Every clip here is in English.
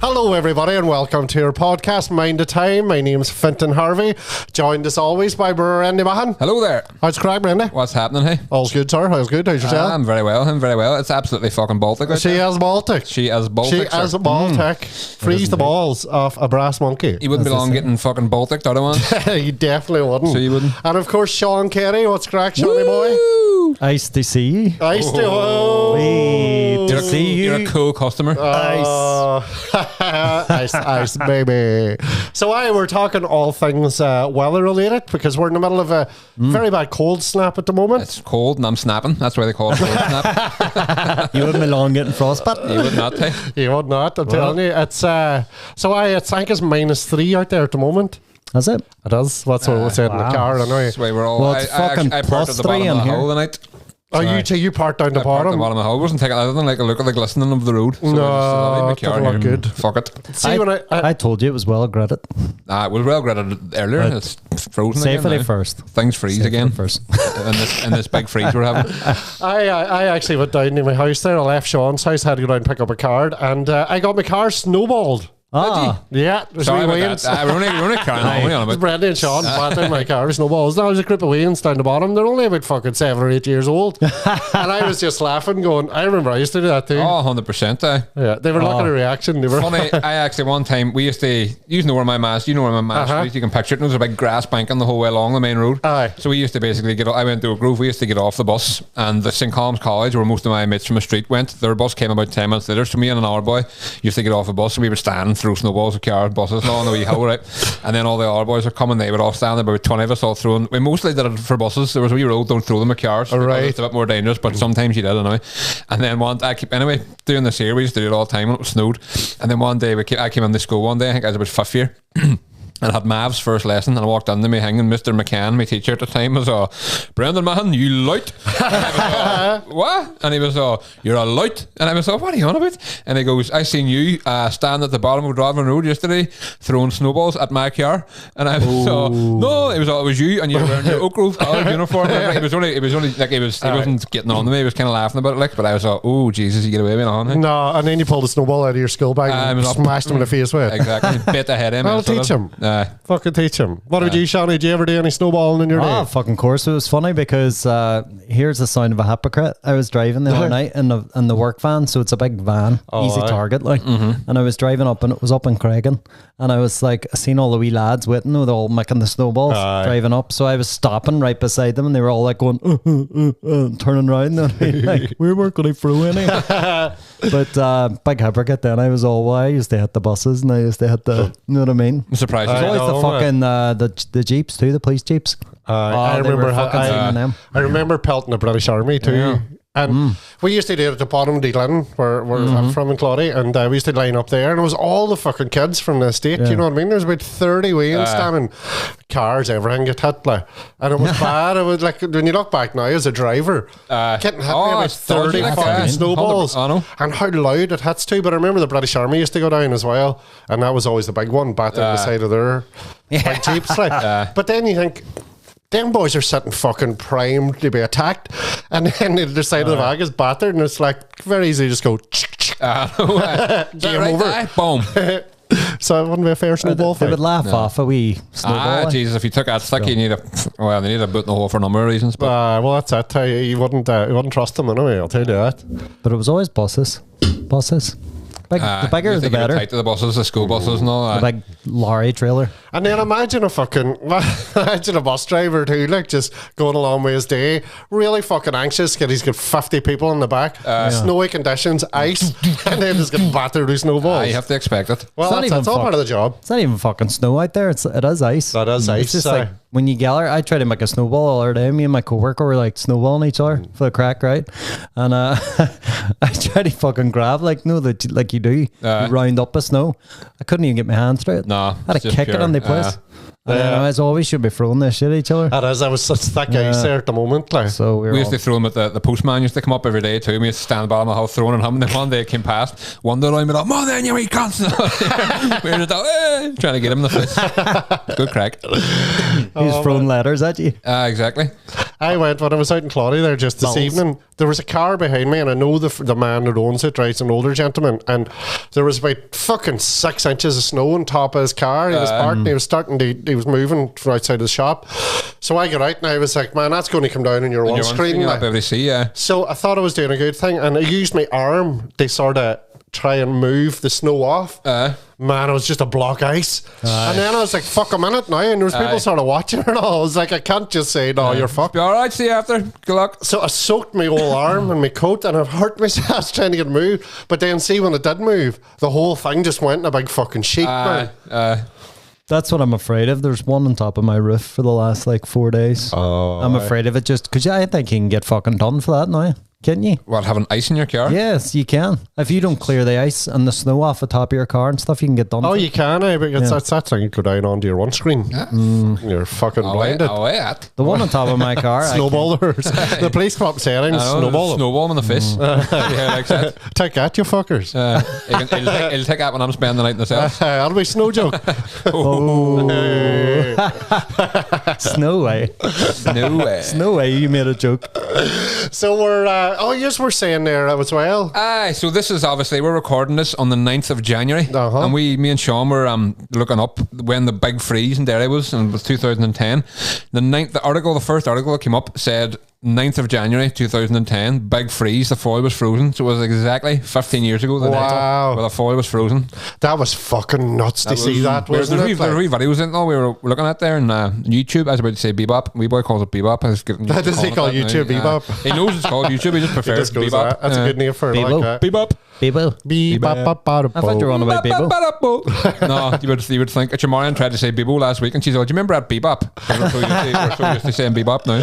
Hello everybody and welcome to our podcast Mind the Time. My name's Fintan Harvey, joined as always by Randy Mahan. Hello there. How's craic, Randy? What's happening, hey? All's good, sir. How's good? How's yourself? I'm very well. It's absolutely fucking Baltic. She is Baltic. She is Baltic. She is Baltic. Freeze the balls off a brass monkey. You wouldn't be long getting fucking Baltic, other one. You definitely wouldn't. So you wouldn't. And of course, Sean Carey. What's craic, Shawnee boy? Nice to see you. Nice to see you. You're a cool customer. Ice, baby. So we're talking all things weather related because we're in the middle of a very bad cold snap at the moment. It's cold and I'm snapping. That's why they call it cold snap. You wouldn't be long getting frostbite. You would not, hey? You would not, I'm telling you. It's I think it's -3 out there at the moment. Is it? It is. That's what we said in the car. Anyway. That's why we're all. Well, it's fucking I parked at the bottom of the hole tonight. Oh, you parked down the I parked at bottom? the bottom of the hole. Wasn't taking other than like a look at the glistening of the road. So No, it doesn't look good. Fuck it. See, I told you it was well gritted. It was well gritted earlier. Right. It's frozen Safely again. first. Things freeze again. First. in this big freeze we're having. I actually went down to my house there. I left Sean's house, had to go down and pick up a card, and I got my car snowballed. Yeah, there's Sorry wee about wains. that. We're only carrying on. What are you on about? Brendan and Sean batting my car with snowballs. Now there's a group of wains down the bottom. They're only about fucking 7 or 8 years old. And I was just laughing, going, I remember I used to do that too. Oh, 100%. Yeah, they were looking at a reaction. They were Funny, I actually one time, we used to, you know where my mask is, you can picture it, and there was a big grass banking the whole way along the main road. Aye. So we used to basically I went to a grove, we used to get off the bus, and the St. Colum's College, where most of my mates from the street went, their bus came about 10 minutes later, so me and an hour boy used to get off the bus, and we would stand and throw snowballs at cars, buses, and all on the wee hill, right? And then all the hour boys would come, and they would all stand there, about 20 of us all throwing. We mostly did it for buses. There was a wee road, don't throw them at cars. Right. It's a bit more dangerous, but sometimes you did anyway. And then anyway, doing this here, we used to do it all the time when it was snowed. And then one day I came into school one day, I think I was about 5th year. And I had Mav's first lesson, and I walked into me hanging. Mr. McCann, my teacher at the time, was Brendan Mahan, you lout. What? And he was you're a lout. And I was what are you on about? And he goes, I seen you stand at the bottom of Rodman Road yesterday throwing snowballs at my car. And I was no, it was you, and you were wearing your Oak Grove College uniform. He wasn't getting on to me. He was kind of laughing about it, but I was oh Jesus, you get away with it on it. No, and then you pulled a snowball out of your school bag and smashed him in the face with it. Exactly. Bit the head in. I'll teach him. Fucking teach him. What about you, Shawnee? Did you ever do any snowballing in your day? Oh, fucking course. It was funny because here's the sound of a hypocrite. I was driving the other night in the work van, so it's a big van, easy target, like. And I was driving up, and it was up in Craigan, and I was like, I seen all the wee lads waiting, they're all making the snowballs, driving up. So I was stopping right beside them, and they were all like going, turning around, and like, we weren't going to throw any. But big hypocrite. Then I was all, I used to hit the buses, and I used to hit the, you know what I mean? I'm surprised. It's always the fucking the jeeps too, the police jeeps. I remember pelting the British Army too. Yeah. And we used to do it at the bottom of Glen, where I'm from in Claudy, and we used to line up there, and it was all the fucking kids from the estate, you know what I mean? There's about 30 wains standing, cars, everything get hit, like, and it was bad. It was like, when you look back now as a driver, getting hit by about 30 fucking snowballs, and how loud it hits too. But I remember the British Army used to go down as well, and that was always the big one, battering the side of their big jeeps. Like. But then you think, them boys are sitting fucking primed to be attacked, and then the side of the bag is battered, and it's like very easy to just go game over. Boom. So it wouldn't be a fair snowball fight. They would laugh off a wee snowball. Jesus, if you took that stick, you need they need a boot in the hole for a number of reasons. But well, that's it. You wouldn't trust them anyway, I'll tell you that. But it was always buses. The bigger the better. Tight to the buses, the school buses and all that. The big lorry trailer. And then imagine a bus driver too, like just going along with his day, really fucking anxious because he's got 50 people in the back, snowy conditions, ice, and then just get battered with snowballs. You have to expect it. Well, that's all part of the job. It's not even fucking snow out there. It is ice. That is ice. It's just like when you gather. I tried to make a snowball the other day. Me and my coworker were like snowballing each other for the crack, right? And I tried to fucking grab like you do. You round up a snow. I couldn't even get my hands through it. No, I had to kick it on the place. As always, should be throwing this shit at each other. That is. I was such thick ice there at the moment. Like. So we used to throw him at the postman. Used to come up every day too. We used to stand at the bottom of the house throwing him. And then one day it came past. One day I went, "Come on, then you wee cunts!" We were just trying to get him in the face. Good crack. He's throwing letters at you. Exactly. I went when I was out in Claudia there just this evening. There was a car behind me, and I know the man that owns it, right, an older gentleman, and there was about fucking 6 inches of snow on top of his car. He was parked, and he was moving from outside the shop. So I got out, and I was like, man, that's going to come down on your one screen. You'll not be able to see, yeah. So I thought I was doing a good thing, and I used my arm to sort of try and move the snow off. Man, it was just a block ice. And then I was like, fuck, I'm in it now. And there was people sort of watching and all. I was like, I can't just say, no, you're fucked. Be alright, see you after. Good luck. So I soaked my whole arm and my coat, and I've hurt myself trying to get it moved. But then see, when it did move, the whole thing just went in a big fucking sheet, man. That's what I'm afraid of. There's one on top of my roof for the last like 4 days. I'm afraid of it just because I think you can get fucking done for that now. Can't you? What, having ice in your car? Yes, you can. If you don't clear the ice and the snow off the top of your car and stuff, you can get done. Oh, you can, but that's like you go down onto your one screen. Yeah. You're fucking blinded. The one on top of my car. Snowballers. The police come up saying, snowball him in the face. Yeah, like that. Take that, you fuckers. He'll take that when I'm spending the night in the cell. That'll be snow joke. Snow way. Snow way, you made a joke. So we're yes, we're saying there as well. So this is obviously, we're recording this on the 9th of January, and me and Sean were looking up when the big freeze in Derry was, and it was 2010. The first article that came up said 9th of January 2010, big freeze, the foil was frozen. So it was exactly 15 years ago. Wow. Where the foil was frozen. That was fucking nuts to see that, wasn't it? There were videos in it we were looking at there on YouTube. I was about to say Bebop. Wee boy calls it Bebop. Does he call YouTube Bebop? He knows it's called YouTube. He just prefers Bebop. That's a good name for it. Bebop. Bebop. I thought you were on about Bebo. No, you would think. Marianne tried to say Bebo last week, and she said, "Do you remember that Bebop?" We're so used to saying Bebop now.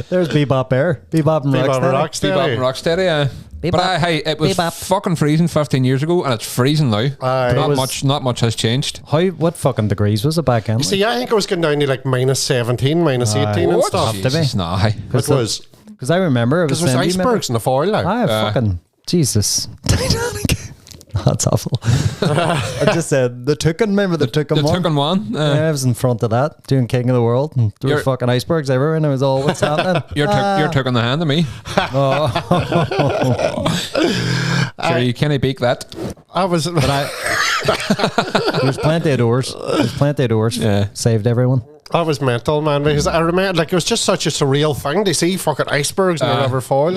There's Bebop there. Bebop and Rocksteady. Bebop and Rocksteady, yeah. But it was fucking freezing 15 years ago, and it's freezing now. Not much has changed. What fucking degrees was it back then? You see, I think it was going down to like minus 17, minus 18 and stuff. Jesus, it was. Because I remember it was icebergs in the foil. Fucking Jesus. Titanic. That's awful. I just said the Tucan. Remember the Tucan one? The Tucan one. I was in front of that doing King of the World, and there were fucking icebergs everywhere, and it was all what's happening. You're Tucan the hand to me. So you can't beat that. There's plenty of doors. Yeah. Saved everyone. That was mental, man, because I remember, like, it was just such a surreal thing to see fucking icebergs in the river foil.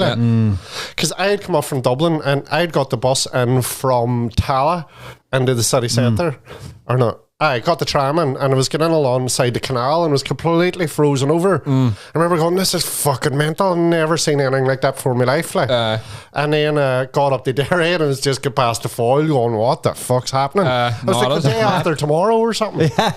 Because I had come up from Dublin, and I had got the bus in from Tala into the city centre. Or not. I got the tram in, and I was getting alongside the canal and was completely frozen over. I remember going, this is fucking mental. I've never seen anything like that before in my life. And then got up to Derry and it was just got past the foil going, what the fuck's happening? I was like, the day after tomorrow or something. Yeah.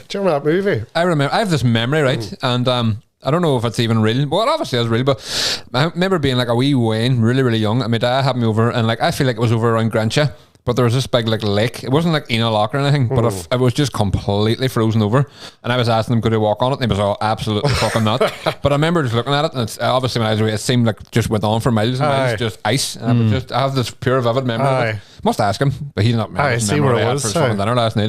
Do you remember that movie? I have this memory, right? And I don't know if it's even real. Well, obviously it's real, but I remember being like a wee Wayne, really, really young, and my dad had me over, and like I feel like it was over around Grantia. But there was this big like lake. It wasn't like in a lock or anything, but it was just completely frozen over. And I was asking them, could I walk on it? And they was all absolutely fucking not. But I remember just looking at it, and it's, obviously when I was away, it seemed like just went on for miles and miles, just ice. And I have this pure vivid memory of it. Must ask him, but he's not. I see where it was. For some dinner last night,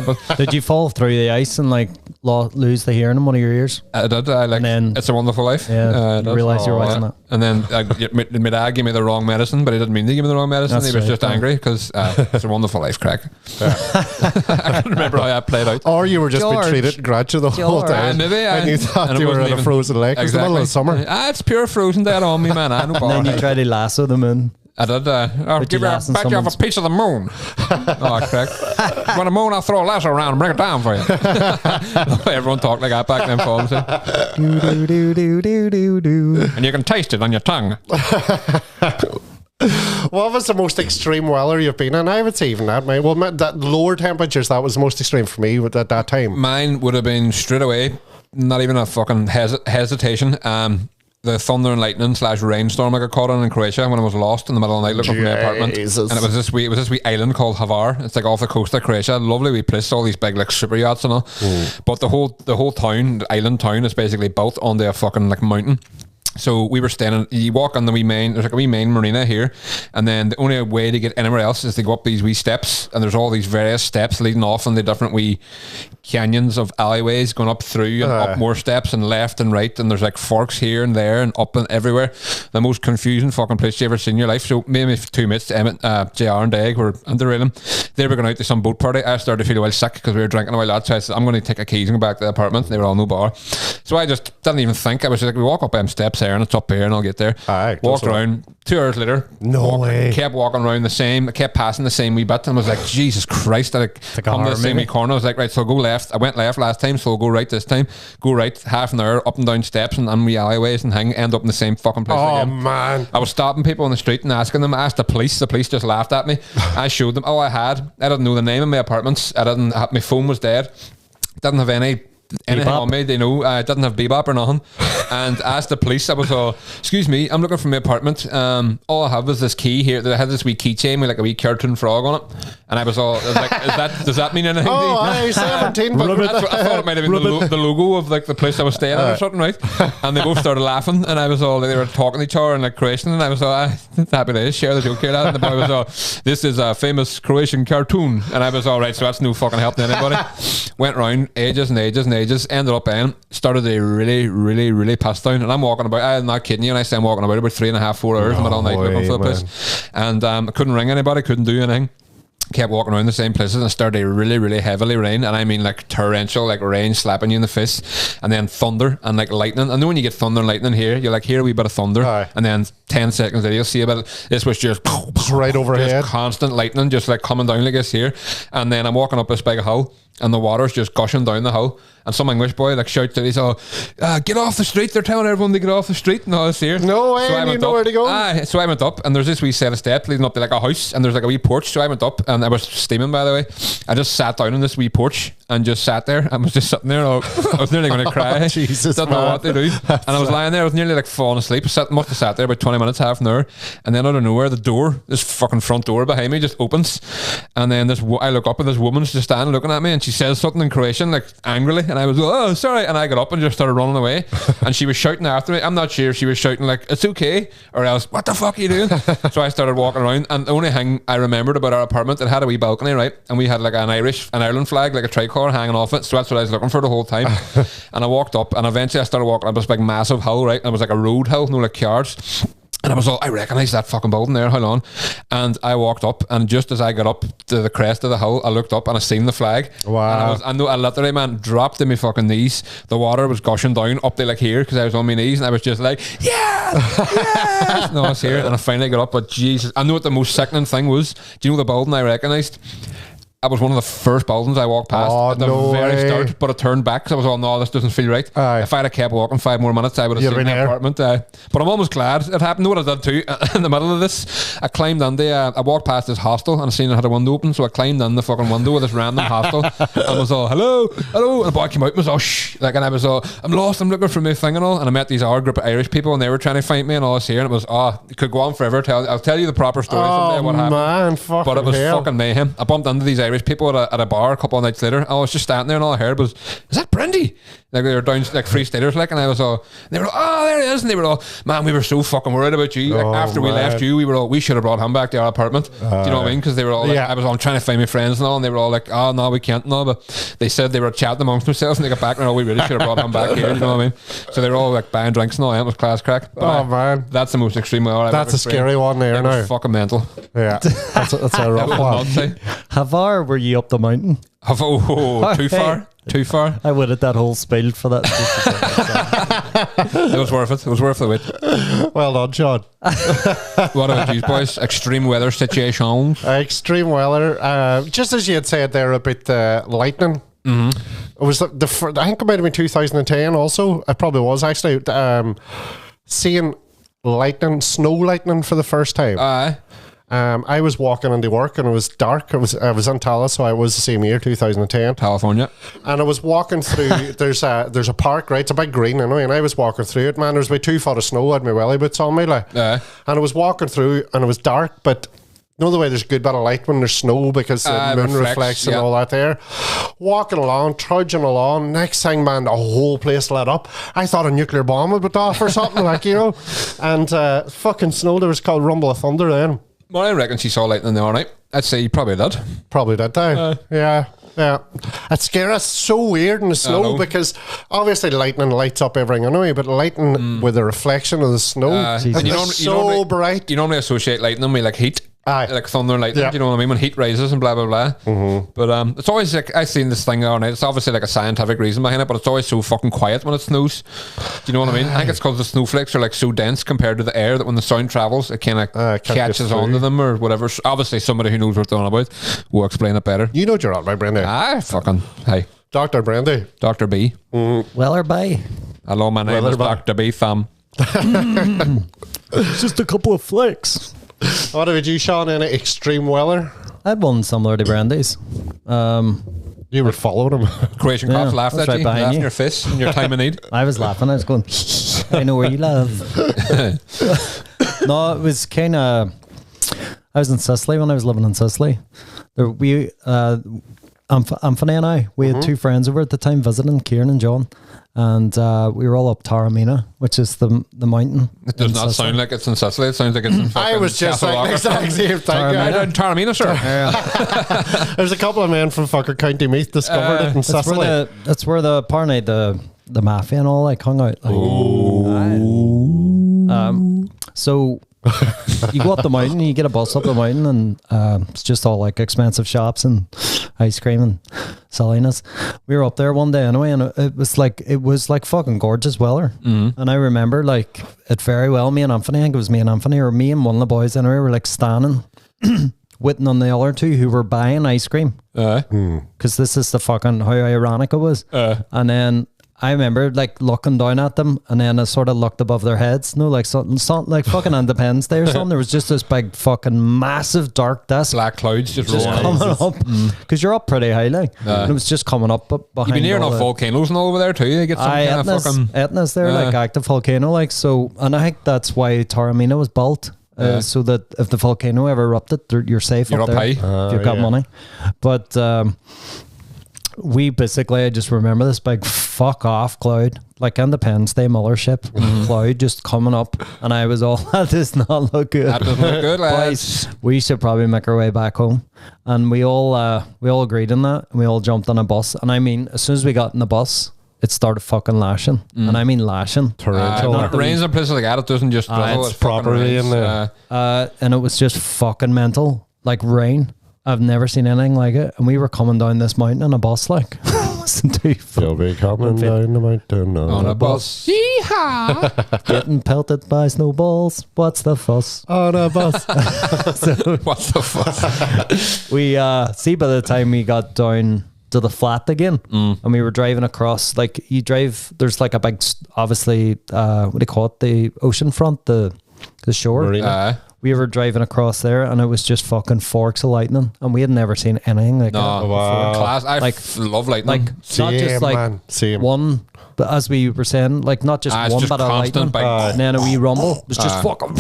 but did you fall through the ice and like lose the hearing in one of your ears? I did. It's a Wonderful Life. Yeah, you realise you're watching it. And then my dad gave me the wrong medicine, but he didn't mean to give me the wrong medicine. He was just angry because it's a Wonderful Life, craic. I can't remember how that played out. Or you were just being treated gradually the whole time. Maybe, and you thought you were in a frozen lake. It was the middle of summer. It's pure frozen dead on me, man. And then you tried to lasso the moon. I did. I'll give you a piece of the moon. Craic. When the moon, I'll throw a lasso around and bring it down for you. Everyone talked like that back then, Paul. And you can taste it on your tongue. What was the most extreme weather you've been in? I would say even that, mate. Well, that lower temperatures, that was the most extreme for me at that time. Mine would have been straight away, not even a fucking hesitation. The thunder and lightning / rainstorm I got caught in Croatia when I was lost in the middle of the night looking for my apartment. And it was this wee island called Hvar. It's like off the coast of Croatia. Lovely wee place, all these big like super yachts and all. But the whole town, the island town, is basically built on a fucking like mountain. So we were standing, you walk on the wee main, there's like a wee main marina here, and then the only way to get anywhere else is to go up these wee steps, and there's all these various steps leading off in the different wee canyons of alleyways going up through and up more steps and left and right, and there's like forks here and there and up and everywhere. The most confusing fucking place you ever seen in your life. So me and my two mates, Emmett, JR and Dag, were under railing. They were going out to some boat party. I started to feel a while sick because we were drinking a while out, so I said, I'm going to take a keys and go back to the apartment. They were all no bar. So I just didn't even think. I was just like, we walk up them steps here and it's up here and I'll get there. Walked around. 2 hours later, kept walking around the same. I kept passing the same wee bit and was like, Jesus Christ, I come to the same wee corner. I was like, right, so I'll go left. I went left last time, so I'll go right this time. Go right, half an hour, up and down steps and wee alleyways and end up in the same fucking place again. Oh, man. I was stopping people on the street and asking them. I asked the police. The police just laughed at me. I showed them. I didn't know the name of my apartments. My phone was dead. Didn't have anything on me, they know. I didn't have bebop or nothing. And asked the police, I was all, excuse me, I'm looking for my apartment. All I have is this key here. I had this wee keychain with like a wee cartoon frog on it. And I was like, does that mean anything? Oh, I 17. But I thought it might have been the logo of like the place I was staying at or something, right? And they both started laughing, and I was all, they were talking to each other and like Croatian, and I was all, happy to share the joke here, lad. And the boy was all, this is a famous Croatian cartoon. And I was all, right, so that's no fucking help to anybody. Went round ages and ages and ages, ended up in, started to really, really, really pass down. And I'm walking about, I'm not kidding you, and I say I'm walking about 3.5, 4 hours middle of the night looking for the place. And I couldn't ring anybody, couldn't do anything. Kept walking around the same places and started to really, really heavily rain, and I mean like torrential, like rain slapping you in the face, and then thunder and like lightning. And then when you get thunder and lightning here, you're like, hear a wee bit of thunder, and then 10 seconds later you'll see a bit. This was just right overhead, just constant lightning, just like coming down like this here. And then I'm walking up this big hill, and the water's just gushing down the hill, and some English boy like shouts at he's all, get off the street, they're telling everyone to get off the street and all this here. No way, so you know where to go. So I went up, and there's this wee set of steps leading up to like a house, and there's like a wee porch. So I went up, and I was steaming, by the way. I just sat down on this wee porch and just sat there. I was just sitting there, I was nearly going to cry. Jesus, didn't know what to do. And I was lying there, I was nearly like falling asleep. I must have sat there about 20 minutes, half an hour, and then out of nowhere, this fucking front door behind me just opens, and then I look up, and this woman's just standing looking at me, and she says something in Croatian, like angrily, and I was like, oh, sorry, and I got up and just started running away, and she was shouting after me. I'm not sure if she was shouting like, it's okay, or else, what the fuck are you doing? So I started walking around, and the only thing I remembered about our apartment, it had a wee balcony, right, and we had like an Ireland flag, like a tricolour hanging off it, so that's what I was looking for the whole time. And I walked up, and eventually I started walking up this big massive hill, right, and it was like a road hill, no like yards. And I was all, I recognise that fucking building there, hold on. And I walked up, and just as I got up to the crest of the hill, I looked up and I seen the flag. Wow. And I literally, man, dropped to my fucking knees. The water was gushing down up to like here, because I was on my knees, and I was just like, yes, yes. No, I was here, and I finally got up, but Jesus, I know what the most sickening thing was. Do you know the building I recognised? That was one of the first buildings I walked past at the very start, but I turned back because I was all, no, this doesn't feel right. If I'd have kept walking 5 more minutes, I would have seen the apartment. But I'm almost glad it happened. Know what I did too? In the middle of this, I climbed on I walked past this hostel, and I seen it had a window open, so I climbed on the fucking window of this random hostel and was all, hello, hello, and the boy came out and was all, shh, like, and I was all, I'm lost, I'm looking for my thing and all, and I met these other group of Irish people, and they were trying to find me and all this here, and it was, it could go on forever. I'll tell you the proper story someday what happened. But it was fucking mayhem. I bumped into these Irish people at a bar a couple of nights later. I was just standing there, and all I heard was, is that Brendy? Like, they were down like Free Staters, like, and I was all, they were all, oh, there he is, and they were all, man, we were so fucking worried about you. Like, after we left you, we were all, we should have brought him back to our apartment. Do you know what I mean? Because they were all like, I was all trying to find my friends and all, and they were all like, oh no, we can't, no. But they said they were chatting amongst themselves, and they got back, and all, we really should have brought him back here. You know what I mean? So they were all like buying drinks and all. It was class crack. But man, that's the most extreme way. That's a scary one there. Now fucking mental. Yeah, that's a rough one. How far were you up the mountain? Too far. Too far. I would have that whole spiel for that. It was worth it. It was worth the wait. Well done, Sean. What about you boys? Extreme weather situations. Extreme weather. Just as you had said there about the lightning. Mm-hmm. It was I think it might have been 2010. Also, it probably was actually seeing lightning, snow lightning for the first time. I was walking into work, and it was dark. I was in Tallaght, so I was the same year, 2010, California. And I was walking through. There's a park, right? It's a big green anyway, and I was walking through it. Man, there was about 2 foot of snow. I had my welly boots on me, like. And I was walking through, and it was dark, but know the way there's a good bit of light when there's snow because the moon reflects and all that there. Walking along, trudging along, next thing, man, the whole place lit up. I thought a nuclear bomb had been off or something, like, you know. And fucking snow, there was called Rumble of Thunder then. Well, I reckon she saw lightning the other night. I'd say you probably did. Probably did, yeah. It's scary. It's so weird in the snow because obviously lightning lights up everything anyway, but lightning with the reflection of the snow, it's so bright. You normally associate lightning with like heat. Like thunder and lightning, you know what I mean? When heat rises and blah, blah, blah. But it's always like, I've seen this thing all night. It's obviously like a scientific reason behind it, but it's always so fucking quiet when it snows. Do you know what I mean? I think it's because the snowflakes are like so dense compared to the air that when the sound travels, it kind of catches onto them or whatever. So obviously, somebody who knows what they're on about will explain it better. You know what you're on about, Brandy. Fucking, hey. Dr. Brandy. Dr. B. Weller Bay. Hello, my name is Dr. B, fam. It's just a couple of flicks. What about you, Sean, in extreme weather? I had one similar to Brandy's. You were following him. Croatian cops laughed at right you, behind laughing you. your fist in your time of need. I was laughing. I was going, I know where you live. No, it was kind of... I was in Sicily when I was living in Sicily. Anthony and I, we had two friends over at the time visiting, Kieran and John. And we were all up Taormina, which is the mountain. It does not sound like it's in Sicily. It sounds like it's in fucking I was just like the exact same thing. Taormina, sir. There's a couple of men from fucking County Meath discovered it in Sicily. That's where the apparently the mafia and all like hung out. Like, so you go up the mountain, you get a bus up the mountain, and it's just all like expensive shops and ice cream and silliness. We were up there one day anyway, and it was like fucking gorgeous weather. And I remember like it very well. Me and Anthony, I think it was me and Anthony, or me and one of the boys anyway, were like standing waiting on the other two who were buying ice cream. Because this is the fucking how ironic it was. And then I remember like looking down at them, and then I sort of looked above their heads. No, like something like fucking Independence Day or something. There was just this big fucking massive dark disk, black clouds just coming up because you're up pretty high, like, and it was just coming up behind. You've been near enough volcanoes and all over there too. You get some kind of fucking Etna's there, like active volcano, like so. And I think that's why Taormina was built. So that if the volcano ever erupted, you're safe. You're up there high if you've got money. But we basically, I just remember this big fuck off cloud, like Independence Day mothership cloud just coming up, and I was all, that does not look good. That doesn't look good, lads. We should probably make our way back home. And we all agreed on that, and we all jumped on a bus. And I mean, as soon as we got in the bus, it started fucking lashing. And I mean lashing. It rains in places like that, it doesn't just drizzle, it's properly in there. And it was just fucking mental, like rain. I've never seen anything like it. And we were coming down this mountain on a bus, like. You'll be coming down the mountain on a bus. Yeehaw! Getting pelted by snowballs. What's the fuss? On a bus. What's the fuss? We, see, by the time we got down to the flat again, and we were driving across, like, you drive, there's like a big, obviously, what do you call it? The ocean front, the shore. We were driving across there, and it was just fucking forks of lightning, and we had never seen anything like that before. Class. I love lightning. Like not just like one, but as we were saying, like not just one just bit of lightning, and then a wee rumble. It was just fucking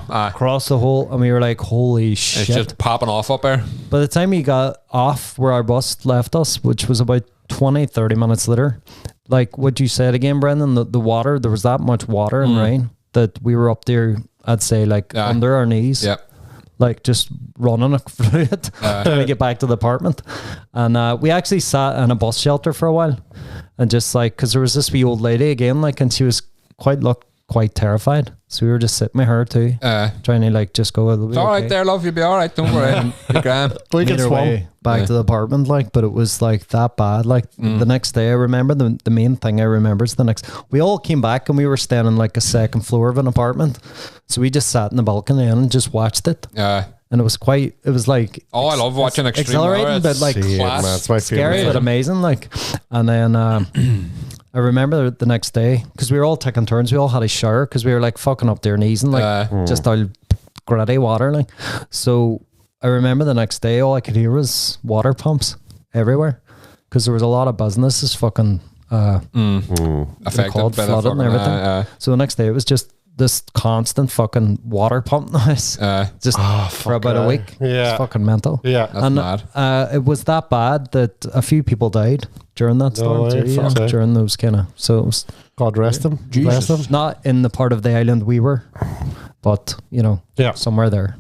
across the whole, and we were like, holy shit! It's just popping off up there. By the time we got off where our bus left us, which was about 20-30 minutes later, like what you said again, Brendan, the water, there was that much water and rain that we were up there, I'd say like under our knees, like just running through it, trying to get back to the apartment. And we actually sat in a bus shelter for a while, and just like, because there was this wee old lady again, like, and she was quite terrified. So we were just sitting with her too, trying to like just go. It's all right there, love. You'll be all right. Don't worry. You're grand. We can swim back to the apartment, like, but it was like that bad. Like the next day, I remember the main thing I remember is we all came back, and we were staying in like a second floor of an apartment. So we just sat in the balcony and just watched it. And it was like, I love watching extreme exhilarating, but like it's my scary but amazing. Like, and then I remember the next day, because we were all taking turns, we all had a shower because we were like fucking up to our knees and like just all gritty water, like. So I remember the next day, all I could hear was water pumps everywhere, because there was a lot of businesses fucking affected by flooded and everything. So the next day it was just this constant fucking water pump noise just for about a week. Yeah, it's fucking mental. Yeah, that's mad. It was that bad that a few people died during that storm too. During those kind of, so it was, God rest them. Jesus. Rest them. Not in the part of the island we were, but somewhere there.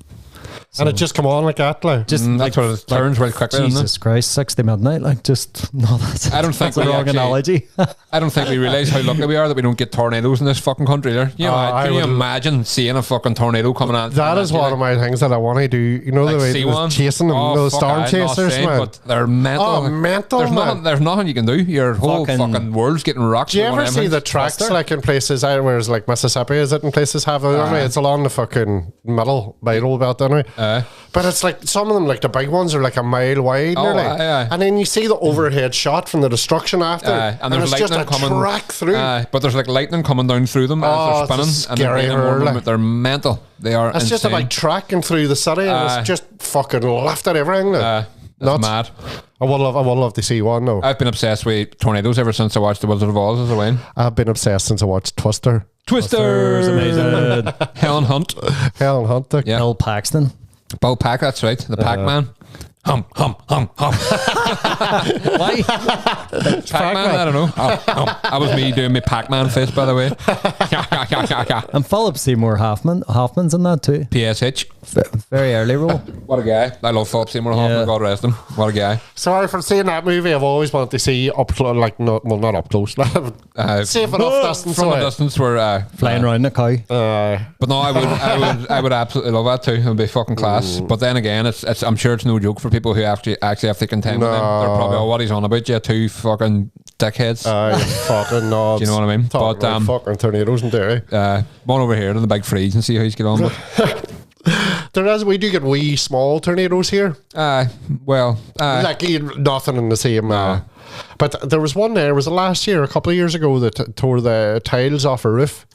So, and it just come on like that, like just that's what it turns really quickly. Jesus Christ, 60 midnight, like just no. I don't think that's the wrong analogy. I don't think we realise how lucky we are that we don't get tornadoes in this fucking country. There, can you imagine seeing a fucking tornado coming out? That is one of my things that I want to do. You know, like the way chasing them, those storm chasers, man. But they're mental. Oh, mental. There's nothing you can do. Your whole fucking world's getting rocked. Do you ever see the tracks like in places? Where it's like Mississippi, is it in places have it? It's along the fucking middle belt, anyway. But it's like some of them, like the big ones, are like a mile wide, and then you see the overhead shot from the destruction after, and there's it's just a coming track through. But there's like lightning coming down through them as they're spinning, and they're mental. They are. It's just a big tracking through the city, and it's just fucking left at everything. That's mad. I would love to see one though. I've been obsessed with tornadoes ever since I watched The Wizard of Oz as a win. I've been obsessed since I watched Twister's amazing. Helen Hunt. Bill Paxton. Bo Pack, that's right. The Pac-Man. Hum. Why? Pac-Man, I don't know. That was me doing my Pac-Man face, by the way. And Philip Seymour Hoffman's in that too. PSH. Very early role. What a guy. I love Philip Seymour Hoffman, God rest him. What a guy. Sorry for seeing that movie. I've always wanted to see up close, like not up close. Safe enough distance. From a distance where flying around the cow. But no, I would absolutely love that too. It would be fucking class. But then again, it's I'm sure it's no joke for people who actually have to contend with him. They're probably, what he's on about, you two fucking dickheads. Fucking nods. Do you know what I mean? But fucking tornadoes and dairy. One over here to the big Threeze and see how he's get on with. We do get wee small tornadoes here. Like nothing in the same. But there was one there. Was it last year, a couple of years ago, that tore the tiles off a roof?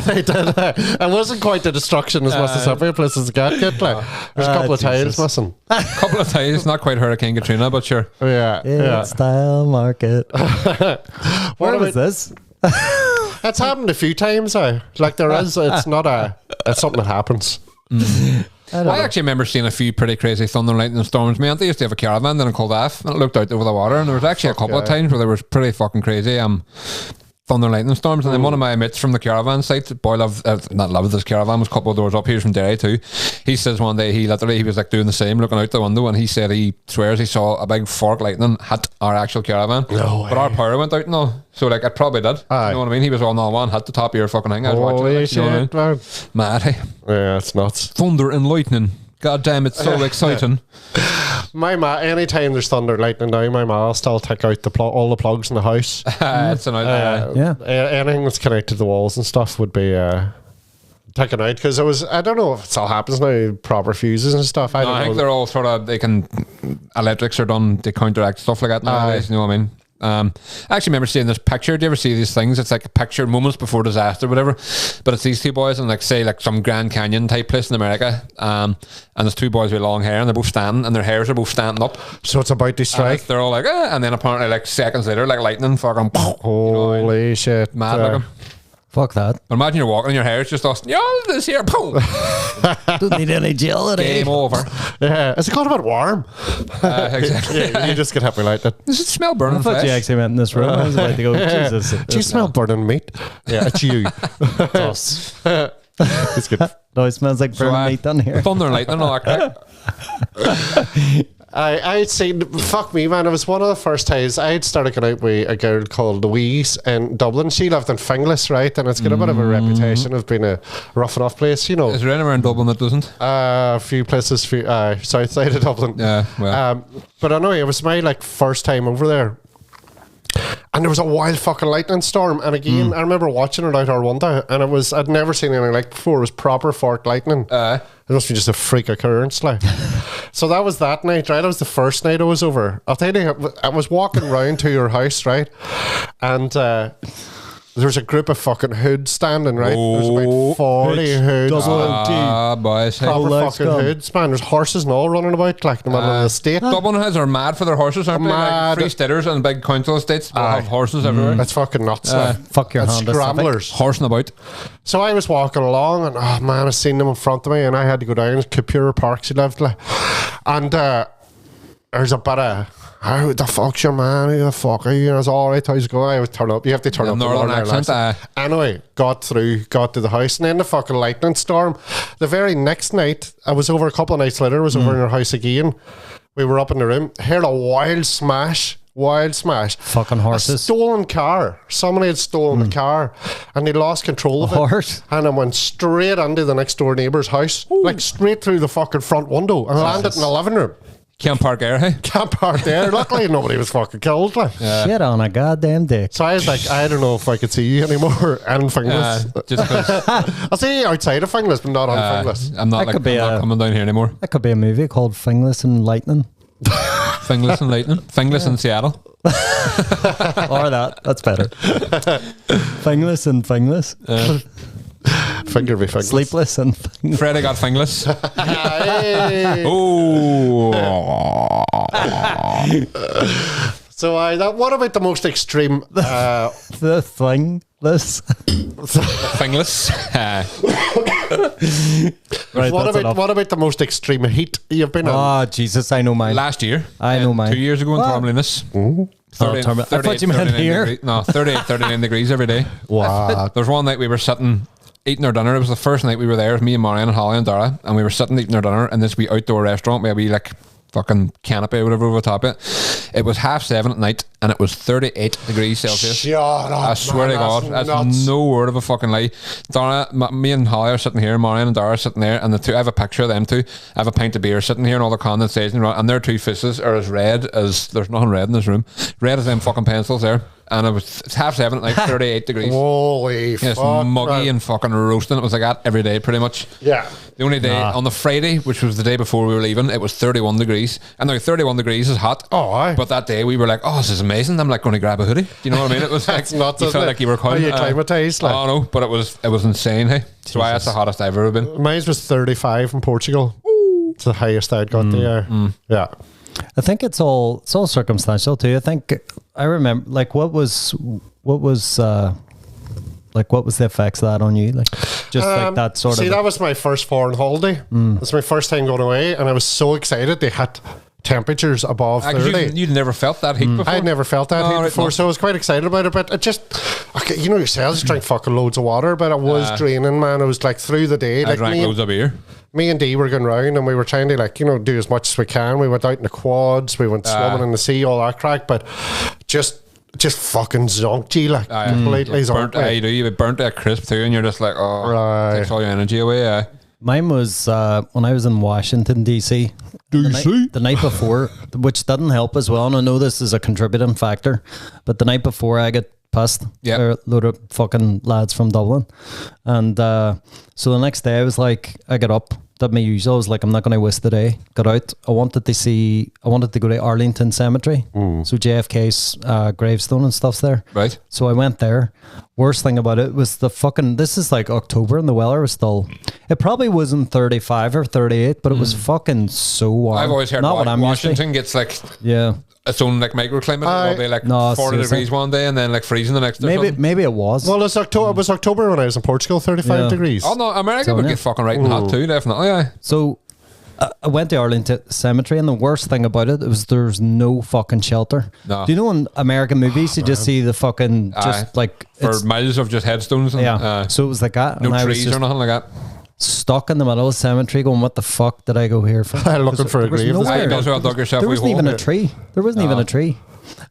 They did. It wasn't quite the destruction as Mississippi places get. There's a couple of tiles missing. A couple of tiles, not quite Hurricane Katrina, but sure. Yeah. Style market. Where was this? It's happened a few times. Like there is. It's not it's something that happens. I actually remember seeing a few pretty crazy thunder, lightning storms. My auntie used to have a caravan then in Clondaff, and it looked out over the water, and there was actually a couple of times where there was pretty fucking crazy thunder lightning storms. And then one of my mates from the caravan site, loved this caravan, was a couple of doors up here from Derry too. He says one day he was like doing the same, looking out the window, and he said he swears he saw a big fork lightning hit our actual caravan. No way. But our power went out and all, so like it probably did. You know what I mean? He was on one hit the top of your fucking thing. I was watching it, you know what I mean? Mad, hey? Yeah, it's nuts. Thunder and lightning. God damn, it's so exciting. My ma, anytime there's thunder lightning now, my ma will still take out all the plugs in the house. It's an anything that's connected to the walls and stuff would be taken out, because it was, I don't know if it still happens now, proper fuses and stuff. I think they're all sort of, electrics are done to counteract stuff like that nowadays, you know what I mean? I actually remember seeing this picture. Do you ever see these things? It's like a picture moments before disaster, whatever. But it's these two boys in like some Grand Canyon type place in America. And there's two boys with long hair, and they're both standing, and their hairs are both standing up. So it's about to strike. They're all like, and then apparently like seconds later, like lightning, fucking. Holy shit! Mad looking. Fuck that. But imagine you're walking and your hair is just us. Yeah, this here. Boom. Don't need any agility. Game over. Yeah. Is it called a bit warm? Exactly. You just get happy like that. Does it smell burning flesh? I thought you actually went in this room. I was about to go, Jesus. Do you smell burning meat? Yeah, it's you. It's us. It's good. No, it smells like burning meat down here. Thunder and lightning and all that crap. I'd seen, fuck me, man. It was one of the first times I had started going out with a girl called Louise in Dublin. She lived in Finglas, right? And it's got a bit of a reputation of being a rough enough place, you know. Is there anywhere in Dublin that doesn't? A few places, south side of Dublin. Yeah, well. But anyway, it was my first time over there. And there was a wild fucking lightning storm. And again, I remember watching it out our window, and I'd never seen anything like before. It was proper forked lightning. It must be just a freak occurrence, like. So that was that night, right? That was the first night I was over. I'll tell you, I was walking round to your house, right? And there's a group of fucking hoods standing, right? There's about 40 hoods. Boys. Proper fucking hoods, man. There's horses and all running about, like, in the middle of the state. Dublin has are mad for their horses, aren't they? Like free steaders and big council estates will have horses everywhere. That's fucking nuts. Fuck your hand. Scramblers. Horsing about. So I was walking along, and oh man, I seen them in front of me, and I had to go down. Capura Park, she lived, like, and there's a bit of, how the fuck's your man? Who the fuck are you? And I was all right. How's it going? I was turn up. You have to turn up the northern accent. Anyway, got to the house, and then the fucking lightning storm. The very next night, I was over a couple of nights later. I was over in her house again. We were up in the room. Heard a wild smash. Fucking horses. A stolen car. Somebody had stolen the car, and they lost control of it. Horse. And I went straight into the next door neighbour's house, like straight through the fucking front window, and landed in the living room. Can't park there, hey? Can't park there. Luckily, nobody was fucking killed. Like. Shit on a goddamn dick. So I was like, I don't know if I could see you anymore. And Fingless. I'll see you outside of Fingless, but not on Fingless. I'm not coming down here anymore. That could be a movie called Fingless and Lightning. Fingless and Lightning. Fingless in Seattle. Or that. That's better. Fingless and Fingless. Finger be fingless. Sleepless and fingless. Freddie got fingless. Hey. Oh. So what about the most extreme? The thingless. Fingless. Right, what about the most extreme heat you've been in? Oh Jesus, I know mine. Last year. I know mine. 2 years ago in Tormliness. 30, I thought you meant here. Degrees, no, 38, 39 degrees every day. Wow. There was one night we were sitting eating our dinner. It was the first night we were there, me and Marianne and Holly and Dara, and we were sitting eating our dinner in this wee outdoor restaurant where we like fucking canopy or whatever over top it. It was 7:30 at night, and it was 38 degrees Celsius. Shut up, I swear to God, that's no word of a fucking lie. Dara, me and Holly are sitting here, Marianne and Dara are sitting there, and the two, I have a picture of them two. I have a pint of beer sitting here, and all the condensation, and their two faces are as red as, there's nothing red in this room, red as them fucking pencils there. And it was 7:30 at night, 38 degrees. Holy fuck. It's muggy and fucking roasting. It was like that every day, pretty much. Yeah. The only day, on the Friday, which was the day before we were leaving, it was 31 degrees. And now 31 degrees is hot. Oh, aye. But that day we were like, oh, this is amazing. I'm like going to grab a hoodie. Do you know what I mean? It was like, nuts, you felt like you were calling. Are you climatised? Like? Oh, no, but it was insane, hey. Jesus. So that's the hottest I've ever been. Mine was 35 in Portugal. Ooh. It's the highest I'd got there. Yeah. I think it's all circumstantial too. I think I remember like what was the effects of that on you? Like just like that sort of. See, that was my first foreign holiday. That's my first time going away, and I was so excited. They had temperatures above 30. You'd never felt that heat before? I'd never felt that heat before, so I was quite excited about it. But it just, you know yourselves, drink fucking loads of water, but it was draining, man. It was like through the day. I drank loads of beer. Me and Dee were going round, and we were trying to do as much as we can. We went out in the quads, we went swimming in the sea, all that crack, but just fucking zonked you, like completely zonked. You get burnt to a crisp too, and you're just like, takes all your energy away. Mine was when I was in Washington DC. The night before, which didn't help as well, and I know this is a contributing factor, but the night before I got pissed. A load of fucking lads from Dublin. And so the next day I was like, I got up, did my usual. I was like, I'm not going to waste the day. Got out. I wanted to go to Arlington Cemetery. So JFK's gravestone and stuff's there. Right. So I went there. Worst thing about it was this is like October and the weather was still, it probably wasn't 35 or 38, but it was fucking so warm. I've always heard Washington gets like its own like microclimate. It'll be like 40 degrees one day and then like freezing the next day. Maybe it was. Well, it was October when I was in Portugal, 35 degrees. Oh no, America would get fucking right and hot too, definitely. So I went to Arlington Cemetery, and the worst thing about it was there's no fucking shelter. No. Do you know in American movies you just see the fucking just like for miles of just headstones? And, so it was like that. No trees or nothing like that. Stuck in the middle of the cemetery, going, "What the fuck did I go here for?" Looking for a grave. There wasn't even a tree. There wasn't even a tree.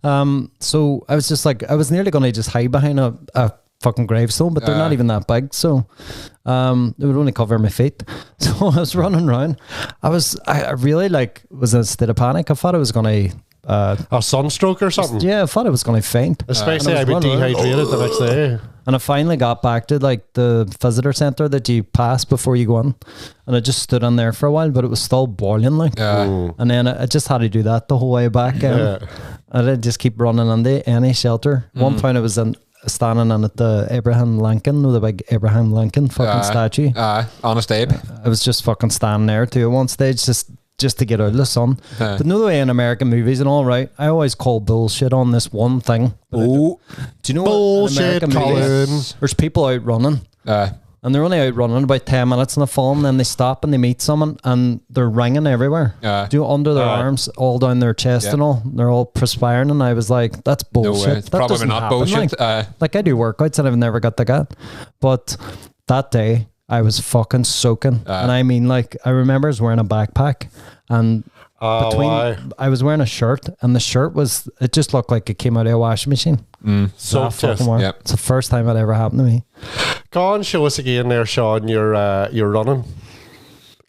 So I was just like, I was nearly going to just hide behind a fucking gravestone, but they're not even that big, so it would only cover my feet. So I was running around. I really was in a state of panic. I thought I was going to a sunstroke or something. Yeah, I thought I was going to faint. Especially I'd be dehydrated the next day. And I finally got back to like the visitor center that you pass before you go in, and I just stood on there for a while, but it was still boiling like. And then I just had to do that the whole way back. I did just keep running into any shelter. One point I was in standing in at the Abraham Lincoln, the big Abraham Lincoln fucking statue. Honest Abe. I was just fucking standing there too at one stage, just to get out of the sun. But no way in American movies and all, right, I always call bullshit on this one thing. Do you know bullshit, what in American movies, there's people out running. And they're only out running about 10 minutes in the film, and then they stop and they meet someone and they're ringing everywhere. Under their arms, all down their chest and all. They're all perspiring, and I was like, that's bullshit. No way. It's that probably not happen. bullshit. Like I do workouts and I've never got the gut. But that day, I was fucking soaking. And I mean, like, I remember I was wearing a backpack, and I was wearing a shirt, and the shirt it just looked like it came out of a washing machine. So it's the first time it ever happened to me. Go on, show us again there, Sean. You're running.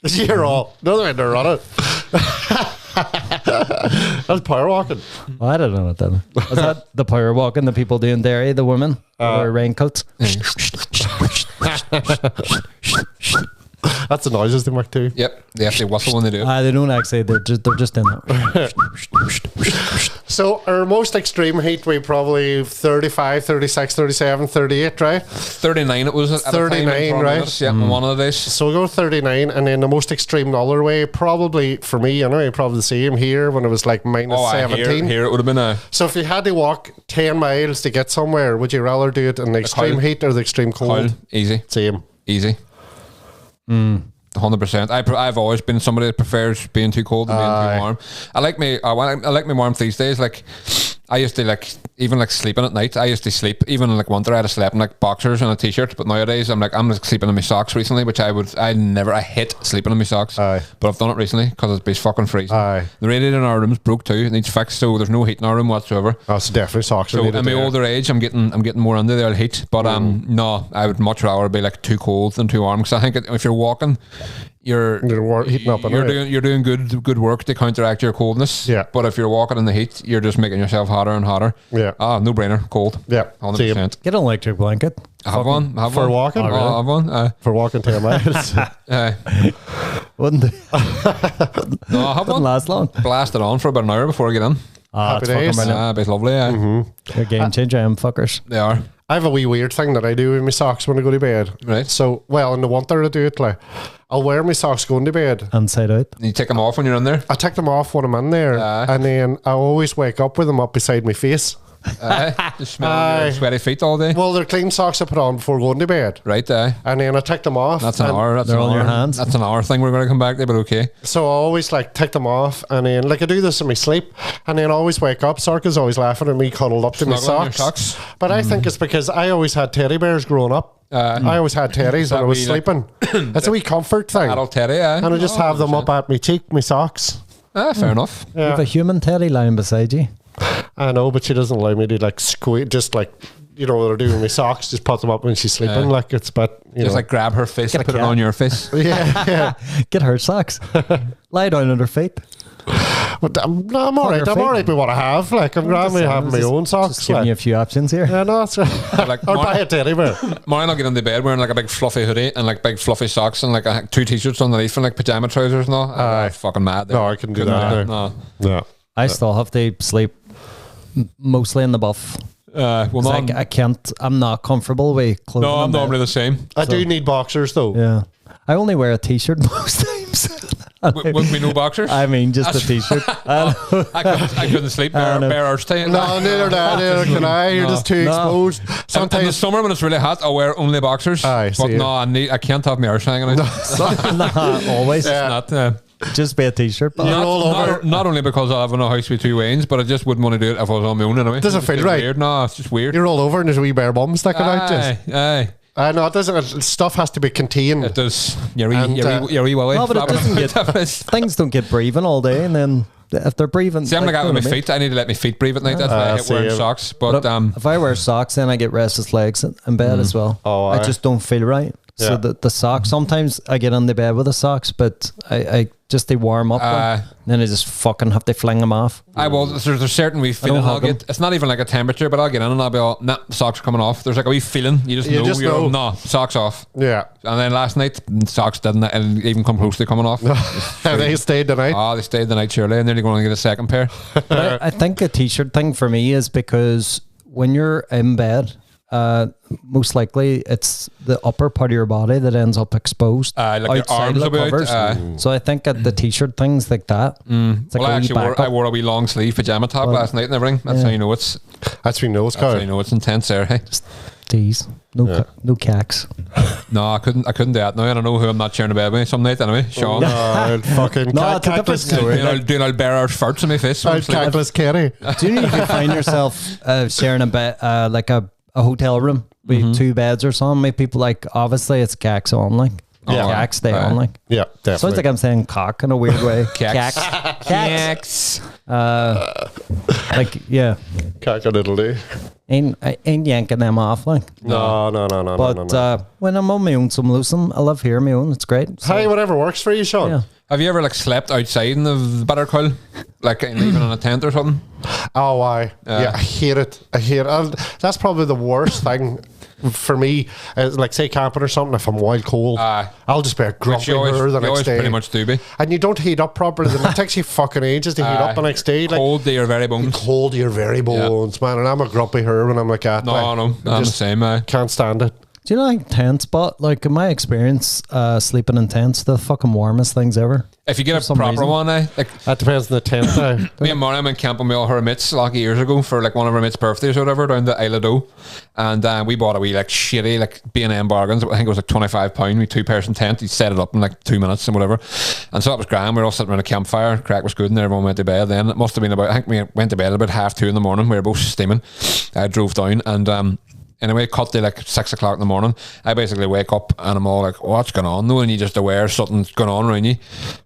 You're all another way they're running. That's power walking. I don't know what that is. Is that the power walking the people doing Derry, the women wear raincoats? That's the noises they make too. Yep, they have to whistle when they do it. They don't actually. They're just in there. So our most extreme heat, we probably 35, 36, 37, 38, right? 39 it was at 39, right? Yeah, one of the days. So we'll go 39, and then the most extreme other way, probably for me anyway, probably the same here when it was like minus 17. Here it would have been a... So if you had to walk 10 miles to get somewhere, would you rather do it in the extreme heat or the extreme cold? Easy. Same. Easy. 100%. I've always been somebody that prefers being too cold than being too warm. I like me warmth these days. Like I used to even sleeping at night. I used to sleep even like winter. I had to sleep in like boxers and a t-shirt. But nowadays I'm sleeping in my socks recently, which I hate sleeping in my socks. But I've done it recently because it's been fucking freezing. The radiator in our room's broke too. It needs fixed, so there's no heat in our room whatsoever. So definitely socks. So in my older age, I'm getting more under the heat. But no, I would much rather be like too cold than too warm, because I think if you're walking, you're heating up. You're doing good work to counteract your coldness. Yeah. But if you're walking in the heat, you're just making yourself hotter and hotter. Yeah. No brainer. Cold. Yeah. 100%. Get an electric blanket. I have one. For walking. I have one. For walking 10 miles. Wouldn't it? No, I have one. Last long. Blast it on for about an hour before I get in. Happy days. It's lovely. They're game changer, fuckers. They are. I have a wee weird thing that I do with my socks when I go to bed. Right. So, in the winter I do it like, I'll wear my socks going to bed. Inside out. You take them off when you're in there? I take them off when I'm in there. And then I always wake up with them up beside my face. Just smelling your sweaty feet all day. Well, they're clean socks I put on before going to bed. Right, and then I take them off. That's an hour. They're on your hands. That's an hour thing we're going to come back to, but okay. So I always take them off, and then I do this in my sleep, and then I always wake up. Sarka's always laughing at me cuddled up to my socks. But I think it's because I always had teddy bears growing up. I always had teddies when I was sleeping. It's a wee comfort thing. Adult teddy, and I just have them up at my cheek, my socks. Fair enough. You have a human teddy lying beside you. I know, but she doesn't allow me to squeeze, just they're doing my socks, just put them up when she's sleeping. Just grab her face and put it on your face. Yeah. Get her socks. Lie down on her feet. But I'm all right. I'm all right with what I have. I'm glad me having my own socks. Just giving you a few options here. Yeah, no, that's right. Or buy a teddy bear. Mine, I'll get into bed wearing a big fluffy hoodie and big fluffy socks and 2 t-shirts underneath and pajama trousers and all. I'm fucking mad. No, I can do that. No. I still have to sleep mostly in the buff. I can't. I'm not comfortable with clothing. No, I'm normally the same. I do need boxers though. Yeah, I only wear a t-shirt most times. With me no boxers? I mean, just a t-shirt. I couldn't sleep bare arse time. No, neither can I. You're just too exposed. Sometimes in the summer when it's really hot, I'll wear only boxers. I can't have my arse hanging out. Always. Yeah. It's not. Just be a t-shirt. Not only because I have in a house with 2 wains, but I just wouldn't want to do it if I was on my own anyway. Doesn't feel right. Weird. No, it's just weird. You roll over and there's a wee bare bum sticking out. Aye. No, it doesn't. Stuff has to be contained. It does. You're wee well. No, but it doesn't get. Things don't get breathing all day, and then if they're breathing, see, I'm like that with my feet. I need to let my feet breathe at night. That's why I hate wearing socks. But if I wear socks, then I get restless legs in bed as well. I just don't feel right. So the socks, sometimes I get on the bed with the socks, but I just they warm up then I just fucking have to fling them off. There's a certain wee feeling I'll get. It's not even like a temperature, but I'll get in and I'll be all, nah, socks are coming off. There's like a wee feeling. You just know. No, socks off. Yeah. And then last night, socks didn't even come close to coming off. They stayed the night. Oh, they stayed the night, surely. And nearly going to get a second pair. But I think a t-shirt thing for me is because when you're in bed most likely it's the upper part of your body that ends up exposed like outside your arms of the will be covers. out. So I think at the t-shirt things like that. It's like Well, I wore a wee long sleeve pajama top last night and everything. That's how you know it's. That's when That's how you know it's intense there. Hey, tease. No cacks. no, I couldn't do that. No, I don't know who I'm not sharing a bed with some night anyway. Sean, fucking it's a doing all bare arse farts in my face. cackless Kerry. Do you know if you find yourself sharing a bed, like a hotel room with 2 beds or something? Make people like, obviously it's cacks only. Cacks stay on like. Yeah, definitely. Sounds like I'm saying cock in a weird way. Cacks. Cacks. Like, yeah. Cack a little day. Ain't yanking them off like. No. But when I'm on my own, so I'm losing. I love hearing my own. It's great. So, Hey, whatever works for you, Sean. Yeah. Have you ever like slept outside in the butter coil, like even in a tent or something? Oh, yeah, I hate it. That's probably the worst thing for me. Like say camping or something. If I'm wild cold, I'll just be a grumpy her the next day. Pretty much do be. And you don't heat up properly. Then it takes you fucking ages to heat up the next day. Like, cold to your very bones. Cold to your very bones, man. And I'm a grumpy her when I'm like that. No, I'm the same. Can't stand it. do you know like tent spot? Like in my experience, sleeping in tents, the fucking warmest things ever. If you get a proper one, like that depends on the tent. Me and Mariam went camping with all her mates like years ago for like one of her mates' birthdays or whatever down the Isle of Doe, and we bought a wee like shitty like B&M bargains. I think it was like £25. We 2-person tent. You set it up in like 2 minutes and whatever, and so that was grand. We were all sitting around a campfire. Craic was good, and everyone went to bed. Then it must have been about, I think we went to bed about 2:30 in the morning. We were both steaming. I drove down and. Anyway, cut to like 6 o'clock in the morning. I basically wake up and I'm all like, what's going on though? And you just aware something's going on around you.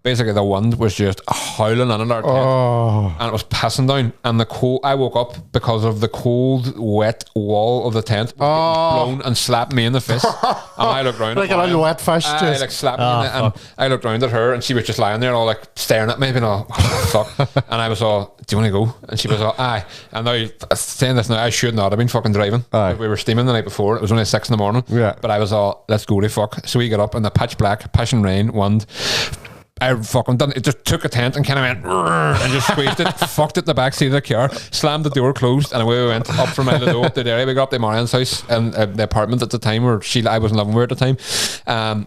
Basically, the wind was just howling in our tent and it was passing down. And the cold, I woke up because of the cold, wet wall of the tent blown and slapped me in the face. And I looked round like a little wet fish. I like slapped me in the, and I looked round at her and she was just lying there all like staring at me, being all, what the fuck? And I was all, do you want to go? And she was all, aye. And now, saying this now, I should not have been fucking driving. We were steaming the night before. It was only 6 in the morning. Yeah. But I was all, let's go to fuck. So we got up in the pitch black, pissing rain, wind. I fucking done it. Just took a tent and kind of went and just squeezed it, fucked it the back seat of the car, slammed the door closed, and away we went up from Isle of Doe up to Derry. We got up to Marian's house and the apartment at the time where I wasn't living with her at the time,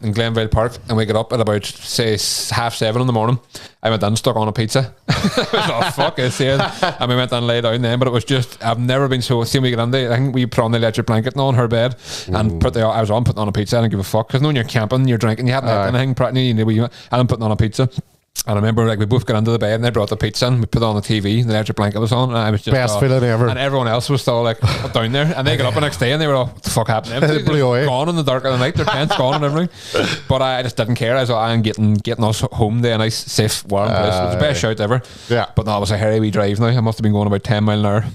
in Glenvale Park, and we got up at about say 7:30 in the morning. I went down and stuck on a pizza. It was all fuck I said, and we went down and lay down then. But it was just, I've never been so. See, we get on there. I think we put on the electric blanket on her bed and I was on putting on a pizza. I didn't give a fuck because when you're camping, you're drinking, you haven't had anything. I'm putting on a pizza. And I remember like we both got into the bed and they brought the pizza in, we put it on the TV, the electric blanket was on, and I was just best feeling ever. And everyone else was still like down there, and they got up the next day and they were all, what the fuck happened? They blew away. Gone in the dark of the night, their tent's gone and everything. But I just didn't care. I was like, I'm getting us home to a nice, safe, warm place. It was the best shout ever. Yeah. But no, it was a hairy wee drive now. I must have been going about 10 mile an hour.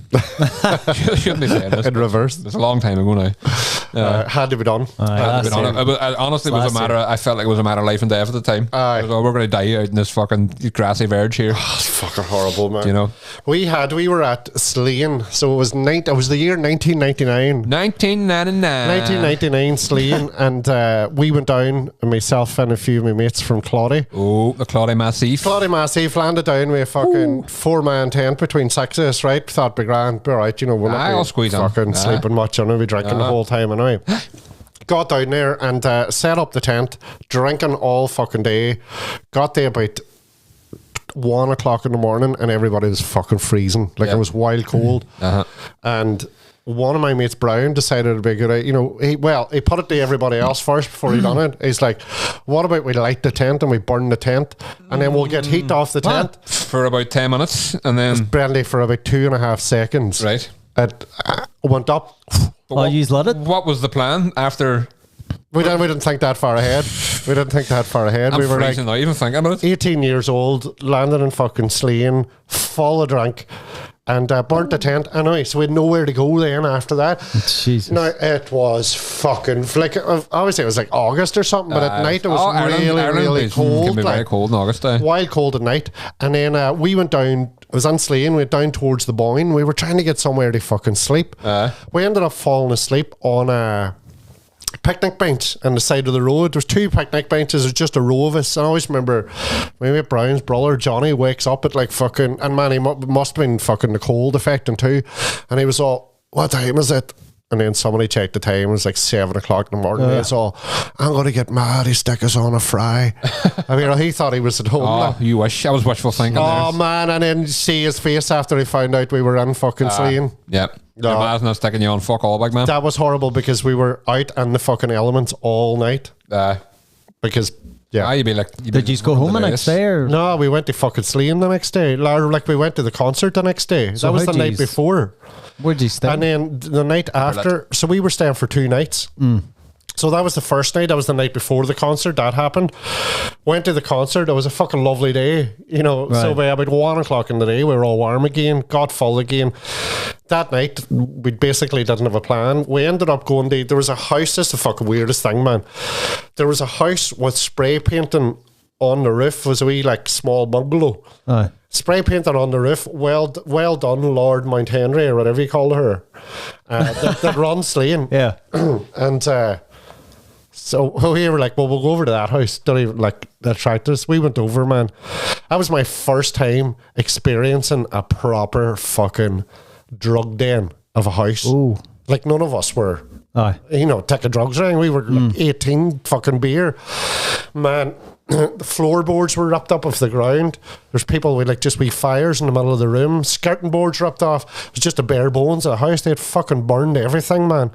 Shouldn't be saying this. In reverse. It's a long time ago now. Had to be done. It honestly was a matter. I felt like it was a matter of life and death at the time. I was like, we're going to die out in this fucking grassy verge here. It's fucking horrible, man. You know, we were at Sliane, so it was the year 1999. 1999 Sliane, and we went down, myself and a few of my mates from Claudy. Oh, the Claudy Massif. Landed down with a fucking 4-man tent between 6 of us, right? Thought be grand, be alright, you know, we're not fucking sleeping much, you know, we drinking the whole time anyway. Got down there and set up the tent, drinking all fucking day. Got there about 1 o'clock in the morning and everybody was fucking freezing. Like it was wild cold. And one of my mates, Brian, decided it'd be a good idea. You know, he put it to everybody else first before he done it. He's like, what about we light the tent and we burn the tent and then we'll get heat off the tent for about 10 minutes and then barely for about 2.5 seconds. Right. It went up. You let it? What was the plan after? We didn't think that far ahead. I'm we were freezing now, even thinking about it. 18 years old, landed in fucking Sliane, full of drink, and burnt the tent. Anyway, so we had nowhere to go then after that. Jesus. Now, it was fucking, like, obviously it was like August or something, but at night it was really cold. It can be very cold in August. Wild cold at night. And then we went down, it was on Sliane, we went down towards the Boyne. We were trying to get somewhere to fucking sleep. We ended up falling asleep on a picnic bench on the side of the road. There's 2 picnic benches. There's just a row of us. And I always remember my mate Brian's brother Johnny wakes up at like fucking, and man, he must have been fucking the cold affecting too. And he was all, what time is it? and then somebody checked the time. It was like 7 o'clock in the morning. They saw, I'm going to get mad. He stick us on a fry. I mean, he thought he was at home. Oh, you wish. I was wishful thinking. Oh, man. And then see his face after he found out we were in fucking Sleen. Yep. Imagine us sticking you on fuck all, big man. That was horrible because we were out in the fucking elements all night. Because... Yeah. You'd be like, did you go home the next day? Or? No, we went to fucking Sleen the next day. Like we went to the concert the next day. So that was the night before. Where'd you stay? And then the night after, so we were staying for 2 nights. So that was the first night. That was the night before the concert. That happened. Went to the concert. It was a fucking lovely day. You know, so by about 1 o'clock in the day, we were all warm again, got full again. That night, we basically didn't have a plan. We ended up going to, there was a house, this is the fucking weirdest thing, man. There was a house with spray painting on the roof. It was a wee, like, small bungalow. Spray painted on the roof. Well done, Lord Mount Henry, or whatever you call her. That runs Sleen. Yeah. And, so we were like, well, we'll go over to that house. Don't even like attract us. We went over, man. That was my first time experiencing a proper fucking drug den of a house. Ooh. Like none of us were, taking drugs or anything. We were like 18 fucking beer. Man, the floorboards were ripped up off the ground. There's people with like just wee fires in the middle of the room. Skirting boards ripped off. It was just the bare bones of the house. They had fucking burned everything, man.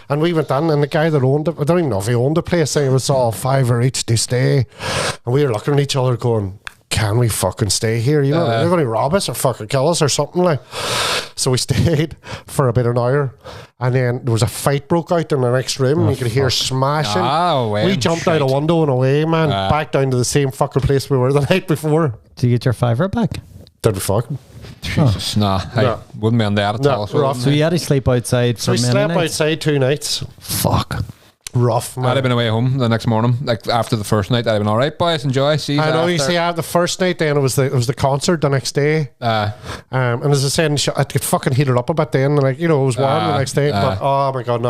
And we went in, and the guy that owned it, I don't even know if he owned the place, saying it was all $5 each to stay. And we were looking at each other going, can we fucking stay here? You know, they're going to rob us or fucking kill us or something like. So we stayed for about an hour, and then there was a fight broke out in the next room, and you could hear smashing. We jumped out a window and away, man, back down to the same fucking place we were the night before. Did you get your $5 back? Did we fucking? Jesus, I wouldn't be on that at all. So you had to sleep outside for we slept outside 2 nights. Fuck. Rough, man. I'd have been away home the next morning. Like after the first night, I'd have been all right, boys. Enjoy. See you. I know. You see, the first night, then it was the concert the next day. And as I said, I could fucking heat it up a bit then. Like it was warm the next day. But oh my god,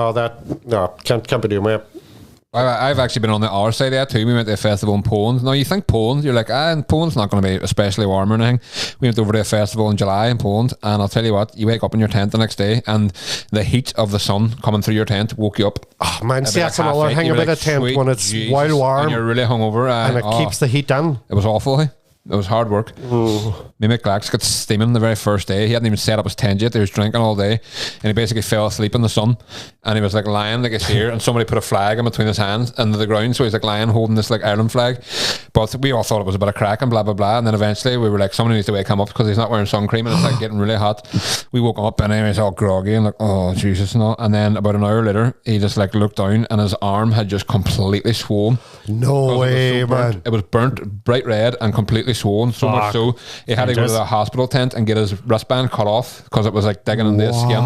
can't be doing that. I've actually been on the other side of that too. We went to a festival in Poland. Now you think Poland, you're like, and Poland's not going to be especially warm or anything. We went over to a festival in July in Poland, and I'll tell you what, you wake up in your tent the next day, and the heat of the sun coming through your tent woke you up. Oh man, see that's another thing about a tent when it's wild warm and you're really hungover, and it keeps the heat down. It was awful. It was hard work. Me and Clark's got steaming the very first day. He hadn't even set up his tent yet. He was drinking all day, and he basically fell asleep in the sun, and he was like lying like a steer, and somebody put a flag in between his hands and the ground, so he's like lying holding this like Ireland flag. But we all thought it was a bit of crack and blah blah blah, and then eventually we were like, somebody needs to wake him up because he's not wearing sun cream and it's like getting really hot. We woke him up and he was all groggy and like, oh Jesus, no. And then about an hour later he just like looked down and his arm had just completely swollen. No way, man. It was burnt bright red and completely swollen, so much so he had to go to the hospital tent and get his wristband cut off because it was like digging into his skin,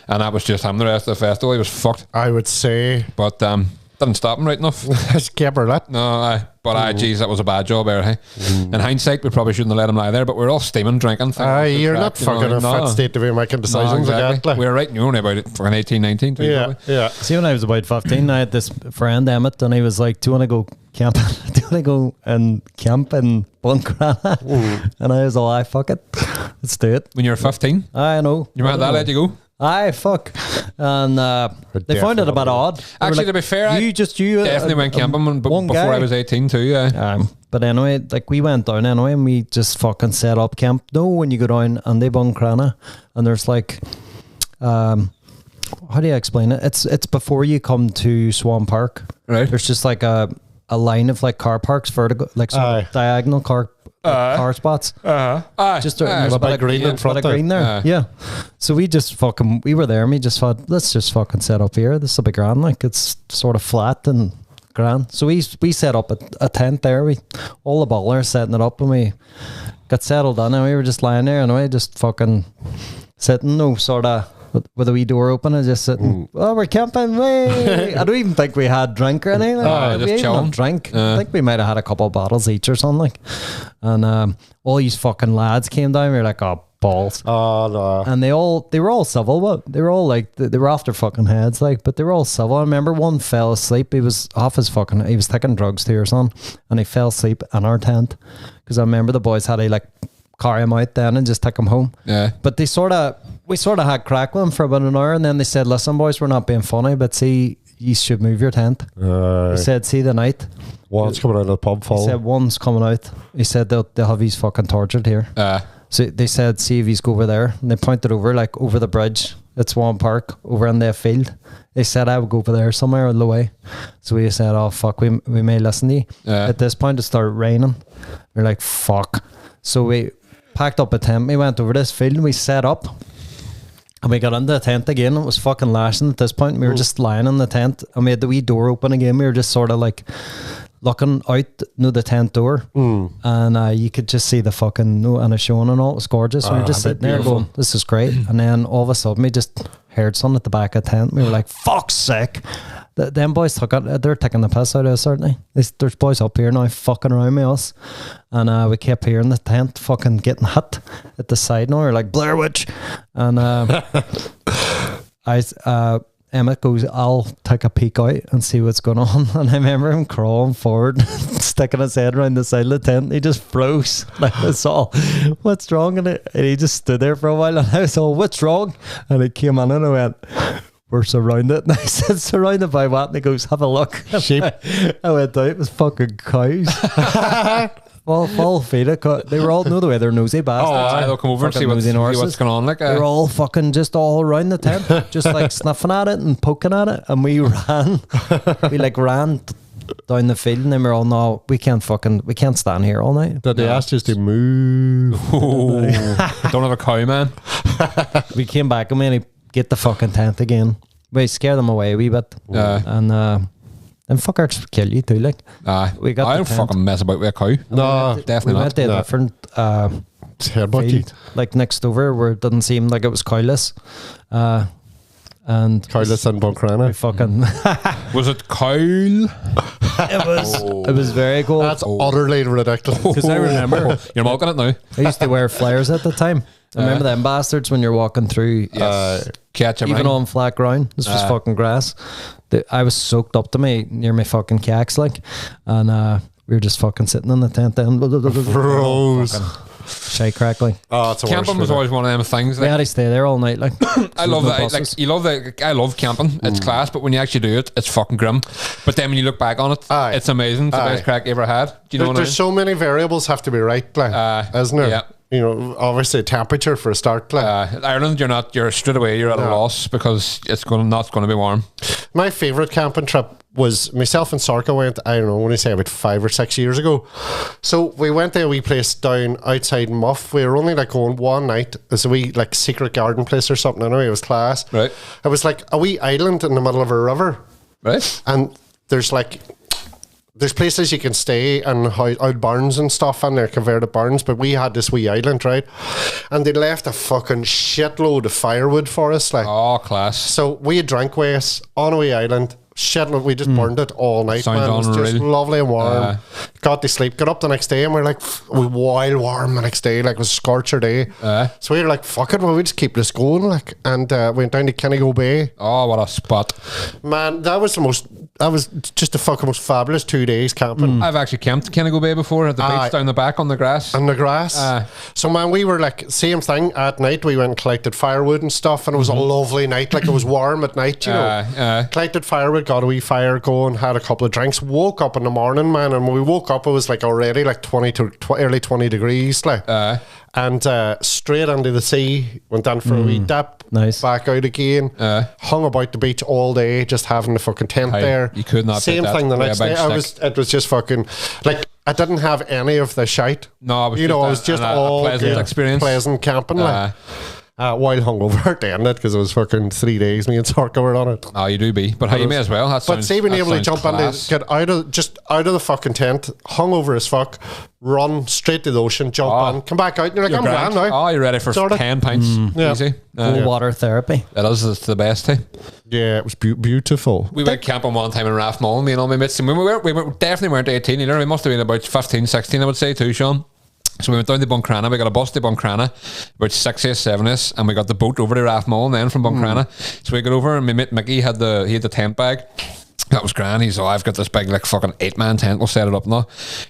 and that was just him the rest of the festival. He was fucked, I would say, but didn't stop him right enough. Geez, that was a bad job there. In hindsight, we probably shouldn't have let him lie there, but we're all steaming, drinking. You're not fucking in a fit state to be making decisions like that. We were right new about it for 18, 19 too. Yeah. See, when I was about 15, I had this friend Emmett, and he was like, do you want to go camping? Do you want to go and camp in Buncrana? And I was like, fuck it, let's do it. When you were 15? I know. Your man that let you go? Aye, fuck. And they found it a bit odd. Actually, to be fair, you definitely went camping before I was 18 too, but anyway, like we went down anyway, and we just fucking set up camp. No, when you go down and they Buncrana, and there's like, how do you explain it? It's before you come to Swan Park. Right. There's just like a line of like car parks, vertical, like diagonal car spots. Just a bit of green in front of green there. Yeah. So we were there, and we just thought, let's just fucking set up here. This will be grand. Like it's sort of flat and grand. So we set up a tent there. All the ballers setting it up, and we got settled on, and we were just lying there, and we just fucking sitting, sort of with a wee door open and just sitting. Oh, we're camping. I don't even think we had drink or anything. Just chilling. Drink. I think we might have had a couple of bottles each or something. And all these fucking lads came down. We were like, oh, balls. Oh no. And they were all civil, but they were all like, they were off their fucking heads, like, but they were all civil. I remember one fell asleep. He was he was taking drugs too or something, and he fell asleep in our tent because I remember the boys had to like carry him out then and just take him home. Yeah. But they sort of, we sort of had crack with them for about an hour, and then they said, listen boys, we're not being funny, but see, you should move your tent. He said, see the night. One's coming out of the pub full. He said, one's coming out. He said, they'll have his fucking tortured here. So they said, see if he's go over there. And they pointed over, like, over the bridge. It's Swan Park, over in their field. They said I would go over there somewhere on the way. So we said, oh, fuck, we may listen to you. At this point, it started raining. We're like, fuck. So we packed up a tent. We went over this field and we set up. And we got into the tent again. It was fucking lashing at this point. We were just lying in the tent. And we had the wee door open again. We were just sort of like looking out the tent door. And you could just see the fucking and a showing and all. It was gorgeous. We were just sitting there going, this is great. And then all of a sudden we just heard something at the back of the tent. We were like, fuck's sake. Them boys they're taking the piss out of us, certainly. There's boys up here now fucking around me, us. And we kept hearing the tent fucking getting hit at the side now. We were like, Blair Witch. And Emmett goes, I'll take a peek out and see what's going on. And I remember him crawling forward, sticking his head around the side of the tent. He just froze. Like, that's all. What's wrong? And he just stood there for a while. And I was all, what's wrong? And he came in and I went, we're surrounded. And I said, surrounded by what? And he goes, have a look. Sheep. I went out, it was fucking cows. Full feet. They were all, know the way they're nosy bastards. They'll come over and see what's going on. Like, they were all fucking just all around the tent, just like sniffing at it and poking at it. And we ran. We like ran down the field and then we were all, no, we can't stand here all night. Did they ask us to move? Don't have a cow, man. We came back and we get the fucking tent again. We scared them away a wee bit. And fuckers kill you too, like. We got I don't fucking mess about with a cow. No, definitely not. We went to a different field, like next over, where it didn't seem like it was cowless. And cowless in Buncrana. Fucking was it cowl? It was very cool. That's utterly ridiculous. Because I remember you're mocking it now. I used to wear flares at the time. I remember them bastards when you're walking through, catch even on flat ground. This was fucking grass. I was soaked up to me near my fucking cacks, like, and we were just fucking sitting in the tent then. Froze. Shy crackling. Oh, it's camping was always one of them things. Like, we had to stay there all night. Like, I love that. Like, you love that. I love camping. It's class, but when you actually do it, it's fucking grim. But then when you look back on it, it's amazing. It's the best crack you ever had. Do you know what I mean? There's so many variables have to be right, like, isn't there? Yeah. You know, obviously temperature for a start. Like. Ireland, you're straight away, you're at a loss because it's not going to be warm. My favourite camping trip was myself and Sarka went, I don't know, I want to say about 5 or 6 years ago. So we went to a wee place down outside Muff. We were only like going one night. It was a wee like secret garden place or something. Anyway, it was class. Right. It was like a wee island in the middle of a river. Right. And there's places you can stay and out barns and stuff, and they're converted barns, but we had this wee island, right? And they left a fucking shitload of firewood for us, like. Oh, class. So we had drank with us on a wee island. Shitload, we just burned it all night. Sounds man. It was just unreal. lovely and warm. Got to sleep, got up the next day, and we're like, wild warm the next day, like it was a scorcher day. So we were like, fuck it, we'll just keep this going, like, and went down to Kennego Bay. Oh, what a spot. Man, that was just the fucking most fabulous 2 days camping. I've actually camped Kennego Bay before at the beach down the back on the grass. On the grass. So man, we were like, same thing at night. We went and collected firewood and stuff, and it was a lovely night. Like, it was warm at night, you know. Collected firewood, got a wee fire going, had a couple of drinks, woke up in the morning, man, and when we woke up, it was like already like 20 to early 20 degrees, like. And straight into the sea, went down for a wee dip, back out again, hung about the beach all day, just having the fucking tent there. You could not. Same thing the next day. It was just fucking like, I didn't have any of the shite. No, it was just all pleasant experience, pleasant camping. While hungover at the end of it, because it was fucking 3 days me and Sarka were on it. Oh, you do be, but hey, you may as well. But see, being able to jump into, get out of the fucking tent, hungover as fuck, run straight to the ocean, jump in, come back out, and you're like, I'm grand now. Oh, you're ready for 10 pints. Easy. Cold water therapy. It is. It's the best thing. Yeah, it was beautiful. We went camping one time in Rathmullen, me and all my mates, and we definitely weren't 18 either. We must have been about 15, 16, I would say, too, Sean. So we went down to Buncrana. We got a bus to Buncrana, about 6 or 7 and we got the boat over to Rathmullen then from Buncrana. So we got over, and my mate Mickey had the tent bag, That was grand. He's I've got this big like fucking 8-man tent. We'll set it up now.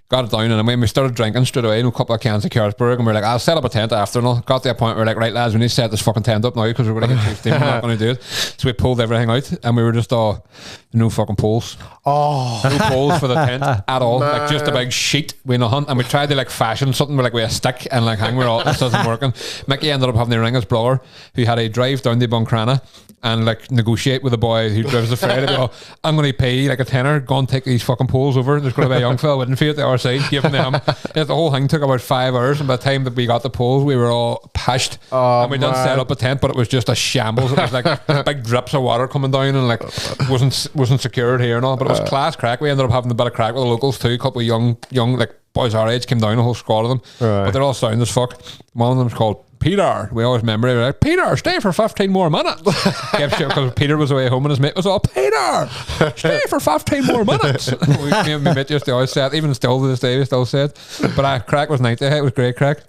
Got it down, and when we started drinking straight away, a couple of cans of Carlsberg, and we're like, I'll set up a tent after. And all. Got to the point where we're like, right lads, we need to set this fucking tent up now because we're going to get too steam. We're not going to do it. So we pulled everything out, and we were just no fucking poles. No poles for the tent at all. Man. Like just a big sheet. We no hunt, and we tried to like fashion something with a stick and like hang. We're all this doesn't working. Mickey ended up having to ring his brother, who had a drive down to Buncrana and like negotiate with a boy who drives the ferry to go, I'm going to pay you like a tenner, go and take these fucking poles over. There's going to be a young fella waiting for you at the other side, give them the whole thing took about 5 hours, and by the time that we got the poles we were all pashed, and we done set up a tent, but it was just a shambles. It was like big drips of water coming down, and like wasn't secured here and all, but it was class crack. We ended up having a bit of crack with the locals too. A couple of young like boys our age came down, a whole squad of them, but they're all sound as fuck. One of them's called Peter. We always remember it. Like, Peter, stay for 15 more minutes. Because Peter was away home and his mate was all, Peter, stay for 15 more minutes. Me and my mate used to always say it, even still to this day we still say it. But crack was night ahead. It was great crack.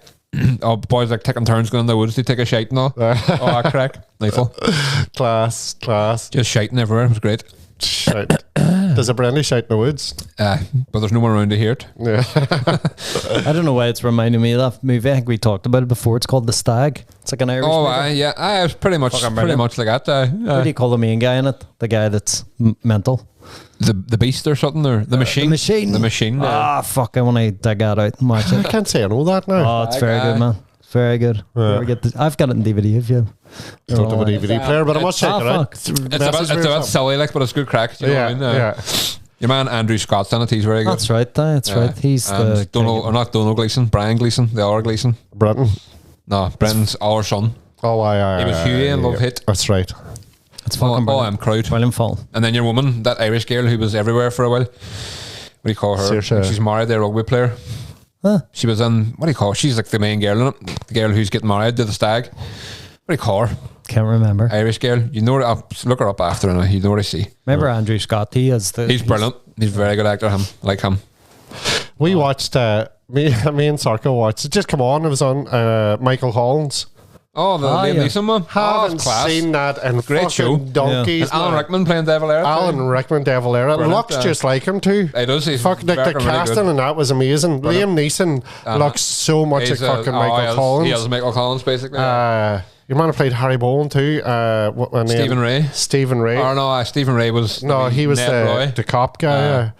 Boys like taking turns going in the woods to take a shite and all. Crack. Nightful. Class. Just shiting everywhere. It was great. Shite. There's a brandy shite in the woods. But there's no one around to hear it. Yeah. I don't know why it's reminding me of that movie. I think we talked about it before. It's called The Stag. It's like an Irish movie. Yeah. I was pretty much like that. What do you call the main guy in it? The guy that's mental. The beast or something, or the machine? The machine. Fuck, I want to dig that out and watch it. I can't say I know that now. Oh, it's very good, man. Very good. I've got it in DVD if you don't have a DVD player, but I must check it out. It's a bit silly, like, but it's good crack. You know what I mean? Your man Andrew Scott's on it. He's very good. That's right. Right. He's the not Donald Gleeson, Brian Gleeson, the other Gleeson. Brenton. No, Brenton's our son. Oh, he was Huey in Love Hit. That's right. It's fucking I'm crowd. William Fall. And then your woman, that Irish girl who was everywhere for a while. What do you call her? She's married, the rugby player. Huh? She was in, what do you call her? She's like the main girl in it. The girl who's getting married to the stag. What do you call her? Can't remember. Irish girl. You know her. I'll look her up after and you know what I see. Remember Andrew Scott? He's brilliant. He's a very good actor. Like him. We watched, me and Sarko watched, it just come on, it was on Michael Collins. Oh, the Liam Neeson one. Haven't seen that and great show. Donkeys. Alan Rickman playing De Valera. Looks just like him too. He does. He's the casting and that was amazing. Brilliant. Liam Neeson looks so much like fucking Michael Collins. He has Michael Collins basically. Your man who played Harry Bowen too. Stephen Ray. Stephen Ray. Oh no, Stephen Ray was. No, he was the cop guy.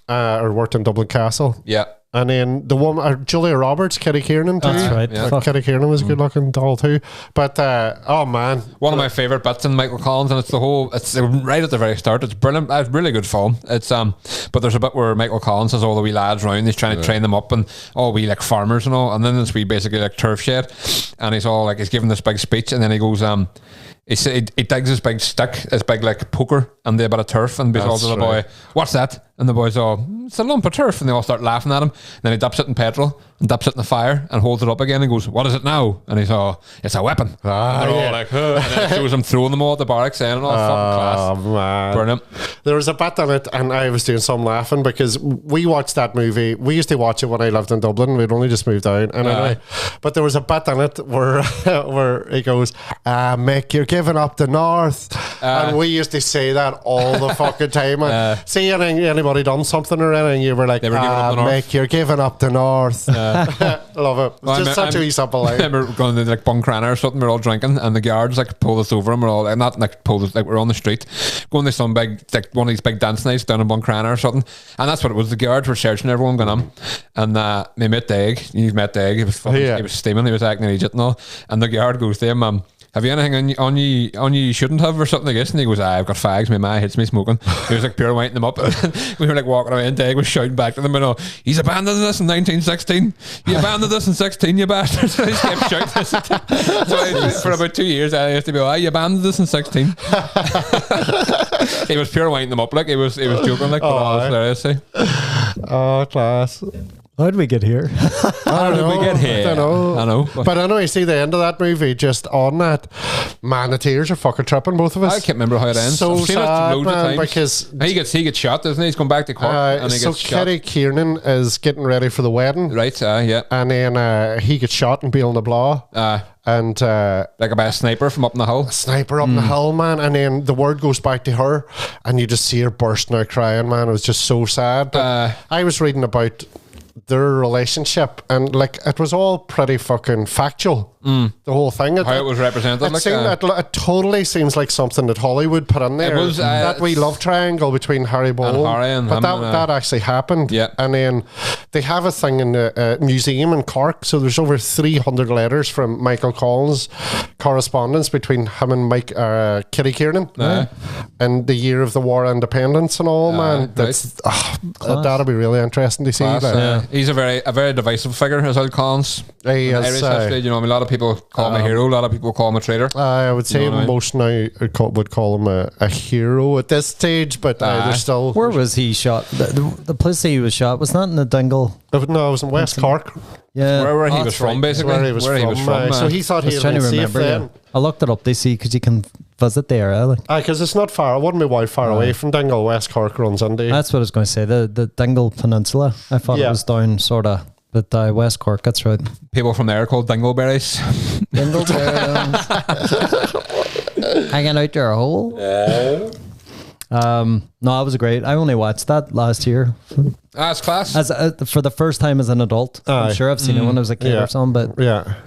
Or worked in Dublin Castle. Yeah. And then the woman, Julia Roberts, Kitty Kiernan too. That's right. Yeah. Kitty Kiernan was a good looking doll too. But oh man, one of my favourite bits in Michael Collins, and it's right at the very start. It's brilliant. It's really good film. It's but there's a bit where Michael Collins has all the wee lads round. He's trying to train them up, and all we like farmers and all. And then there's basically like turf shed, and he's all like he's giving this big speech, and then he goes he digs his big stick, his big like poker, and a bit of turf, and he's all to the boy, "What's that?" And the boys all, "It's a lump of turf," and they all start laughing at him. And then he dips it in petrol and dips it in the fire and holds it up again and goes, "What is it now?" And he's all, "It's a weapon." And they're all like, huh. And then it shows him throwing them all at the barracks, saying, "Oh, fucking class, man. Brilliant." There was a bit on it, and I was doing some laughing because we watched that movie. We used to watch it when I lived in Dublin. We'd only just moved down, and anyway, but there was a bit on it where he goes, "Mick, you're giving up the north," and we used to say that all the fucking time. And see anybody done something or anything, you were like, Mick, you're giving up the north. Love it. It's just such a wee simple line. I remember going to like Buncrana or something. We're all drinking, and the guards like pulled us over, and we're all not like pulled us, like we're on the street going to some big like one of these big dance nights down in Buncrana or something, and that's what it was. The guards were searching everyone going on, and my mate Dag, you've met Dag, he was fucking, he was steaming, he was acting an idiot and all, and the guard goes to him, "Have you anything on you you shouldn't have," or something like this? And he goes, "I've got fags, my ma hits me smoking." He was like pure winding them up. We were like walking away, and Dag was shouting back to them, and "He's abandoned this in 1916. You abandoned this in 16, you bastard." So he kept shouting this. So for about 2 years I used to be like, "You abandoned this in 16. He was pure winding them up, like he was joking, like, but all hilarious. Oh, class. How did we get here? I don't know. I don't know. But I know you see the end of that movie, just on that, Man, the tears are fucking tripping, both of us. I can't remember how it ends. So I've seen sad, it loads of man, times. because he gets shot, doesn't he? He's going back to Cork and he gets shot. Kitty Kiernan is getting ready for the wedding. Right, yeah. And then he gets shot and Beal na Blah. And like a sniper from up in the hill. Sniper up in the hill, man. And then the word goes back to her and you just see her bursting out crying, man. It was just so sad. But I was reading about their relationship and like it was all pretty fucking factual. The whole thing. How it was represented. It totally seems like something that Hollywood put in there. It was, that wee love triangle between Harry Bowl and but him that actually happened. Yeah. And then they have a thing in the museum in Cork. So there's over 300 letters from Michael Collins' correspondence between him and Kitty Kiernan and the year of the War of Independence and all, man. That's that'll be really interesting to see. He's a very divisive figure, as well, Collins. He is, Irish history, you know, I mean, a lot of people call him a hero, a lot of people call him a traitor. I would say most now would call him a hero at this stage, but they're still. Where was he shot? The place he was shot was not in the Dingle. No, it was in West Cork. Yeah, where he was from, basically. Where he was from. So he thought he was safe then. I looked it up. They see because you can visit the area. Because it's not far. It wouldn't be wide far away from Dingle. West Cork runs into. That's what I was going to say. The Dingle Peninsula. I thought it was down sort of. But West Cork, that's right. People from there are called dingleberries. Dingleberries. Hanging out your hole. No, that was great. I only watched that last year. That's class. For the first time as an adult. I'm sure I've seen it when I was a kid or something, but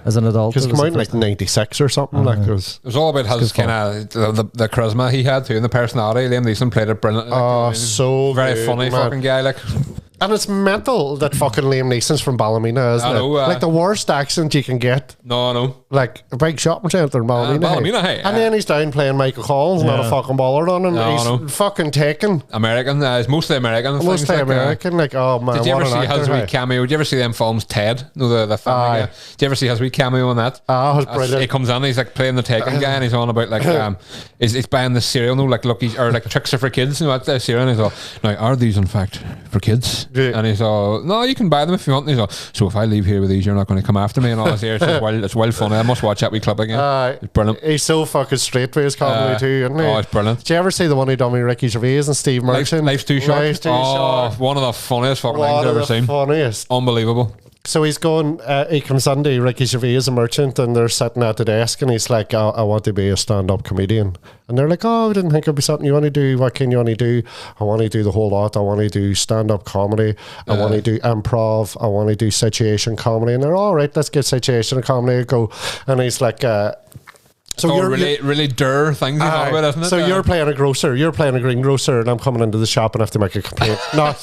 as an adult. Because it came out in like 96 or something. Like it was all about his kind of the charisma he had too and the personality. Liam Neeson played it brilliantly. So very good, funny fucking guy. Like. And it's mental that fucking Liam Neeson's from Ballymena, isn't it? Like the worst accent you can get. No. Like a big shopping centre in Ballymena. Hey. And then he's down playing Michael Collins, not a fucking baller on him. He's fucking taken. American. He's mostly American. Mostly American. Like, oh man. Did you ever see his wee cameo? Did you ever see them films Ted? No, the family guy. Did you ever see his wee cameo on that? It was brilliant. He comes in, he's like playing the Taken guy, and he's on about like he's buying the cereal, like tricks are for kids. You know, that's the cereal. And he's all, now are these in fact for kids? Yeah. And he's all, no, you can buy them if you want. And he's all, so if I leave here with these, you're not going to come after me and all this here. It's well funny. I must watch that wee clip again. It's brilliant. He's so fucking straight with his comedy too, isn't he? Oh, it's brilliant. Did you ever see the one he done with Ricky Gervais and Steve Merchant? Life's Too Short. One of the funniest fucking things I've ever seen. Funniest. Unbelievable. So he's going, he comes in to Ricky Gervais as a merchant and they're sitting at the desk and he's like, I want to be a stand-up comedian. And they're like, oh, I didn't think it'd be something you want to do. What can you want to do? I want to do the whole lot. I want to do stand-up comedy. I want to do improv. I want to do situation comedy. And they're all right, let's get situation comedy go. And he's like, so you're really dir things he's on about, isn't it? So you're playing a grocer, you're playing a greengrocer, and I'm coming into the shop and have to make a complaint. No.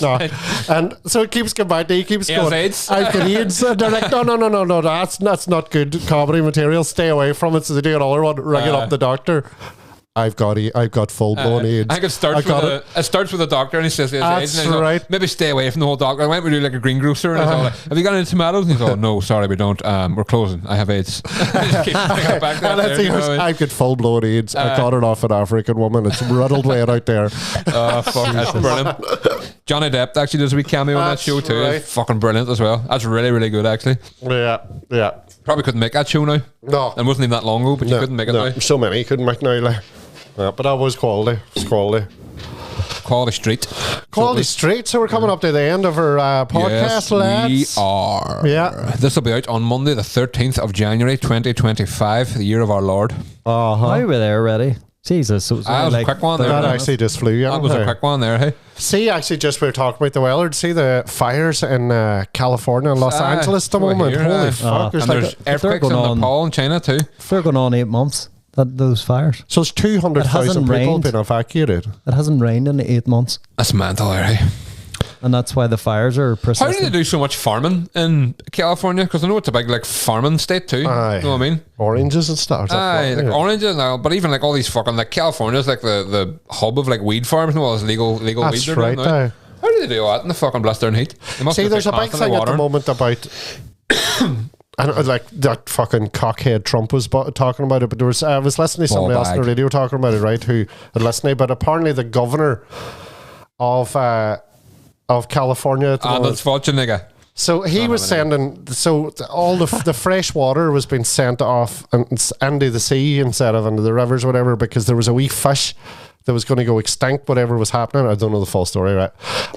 And so it keeps going back to, he keeps going, AIDS. I've got AIDS. And they're like, no, that's not good comedy material. Stay away from it. So they do another one, ringing up the doctor. I've got full blown AIDS. I think it starts with a doctor and he says he has AIDS. And right. Maybe stay away from the whole doctor. Why don't we do like a greengrocer? And he's all like, have you got any tomatoes? And he's all, no, sorry, we don't. We're closing. I have AIDS. I've got full blown AIDS. I got it off an African woman. It's riddled way out there. Fuck, that's brilliant. Johnny Depp actually does a wee cameo on that show too. Right. It's fucking brilliant as well. That's really, really good actually. Yeah. Probably couldn't make that show now. No. It wasn't even that long ago, but you couldn't make it now. So many you couldn't make now. Like. Yeah, but that was quality. It's quality. Quality Street. So we're coming up to the end of our podcast, lads. We are. Yeah. This will be out on Monday, the 13th of January, 2025, the year of our Lord. Why were we there already? Jesus. That was a quick one there. That actually just flew. That was a quick one there, hey? See, actually, just we were talking about the weather. See the fires in California and Los Angeles at the moment. Holy fuck. And there's earthquakes in Nepal and China too. They're going on 8 months. Those fires. So it's 200,000 people been evacuated. It hasn't rained in 8 months. That's mental, eh? And that's why the fires are persistent. How do they do so much farming in California? Because I know it's a big farming state too. You know what I mean? Oranges and stuff. Oranges now, but even all these fucking California's the hub of weed farms and all this legal weed. That's right. How do they do that in the fucking blistering heat? See, there's a big thing at the moment about. And like that fucking cockhead Trump was talking about it, but I was listening to somebody else on the radio talking about it, right? Who had listened, but apparently the governor of California, that's fortune nigga. So he was sending, all the fresh water was being sent off into the sea instead of into the rivers or whatever, because there was a wee fish that was going to go extinct, whatever was happening. I don't know the full story, right?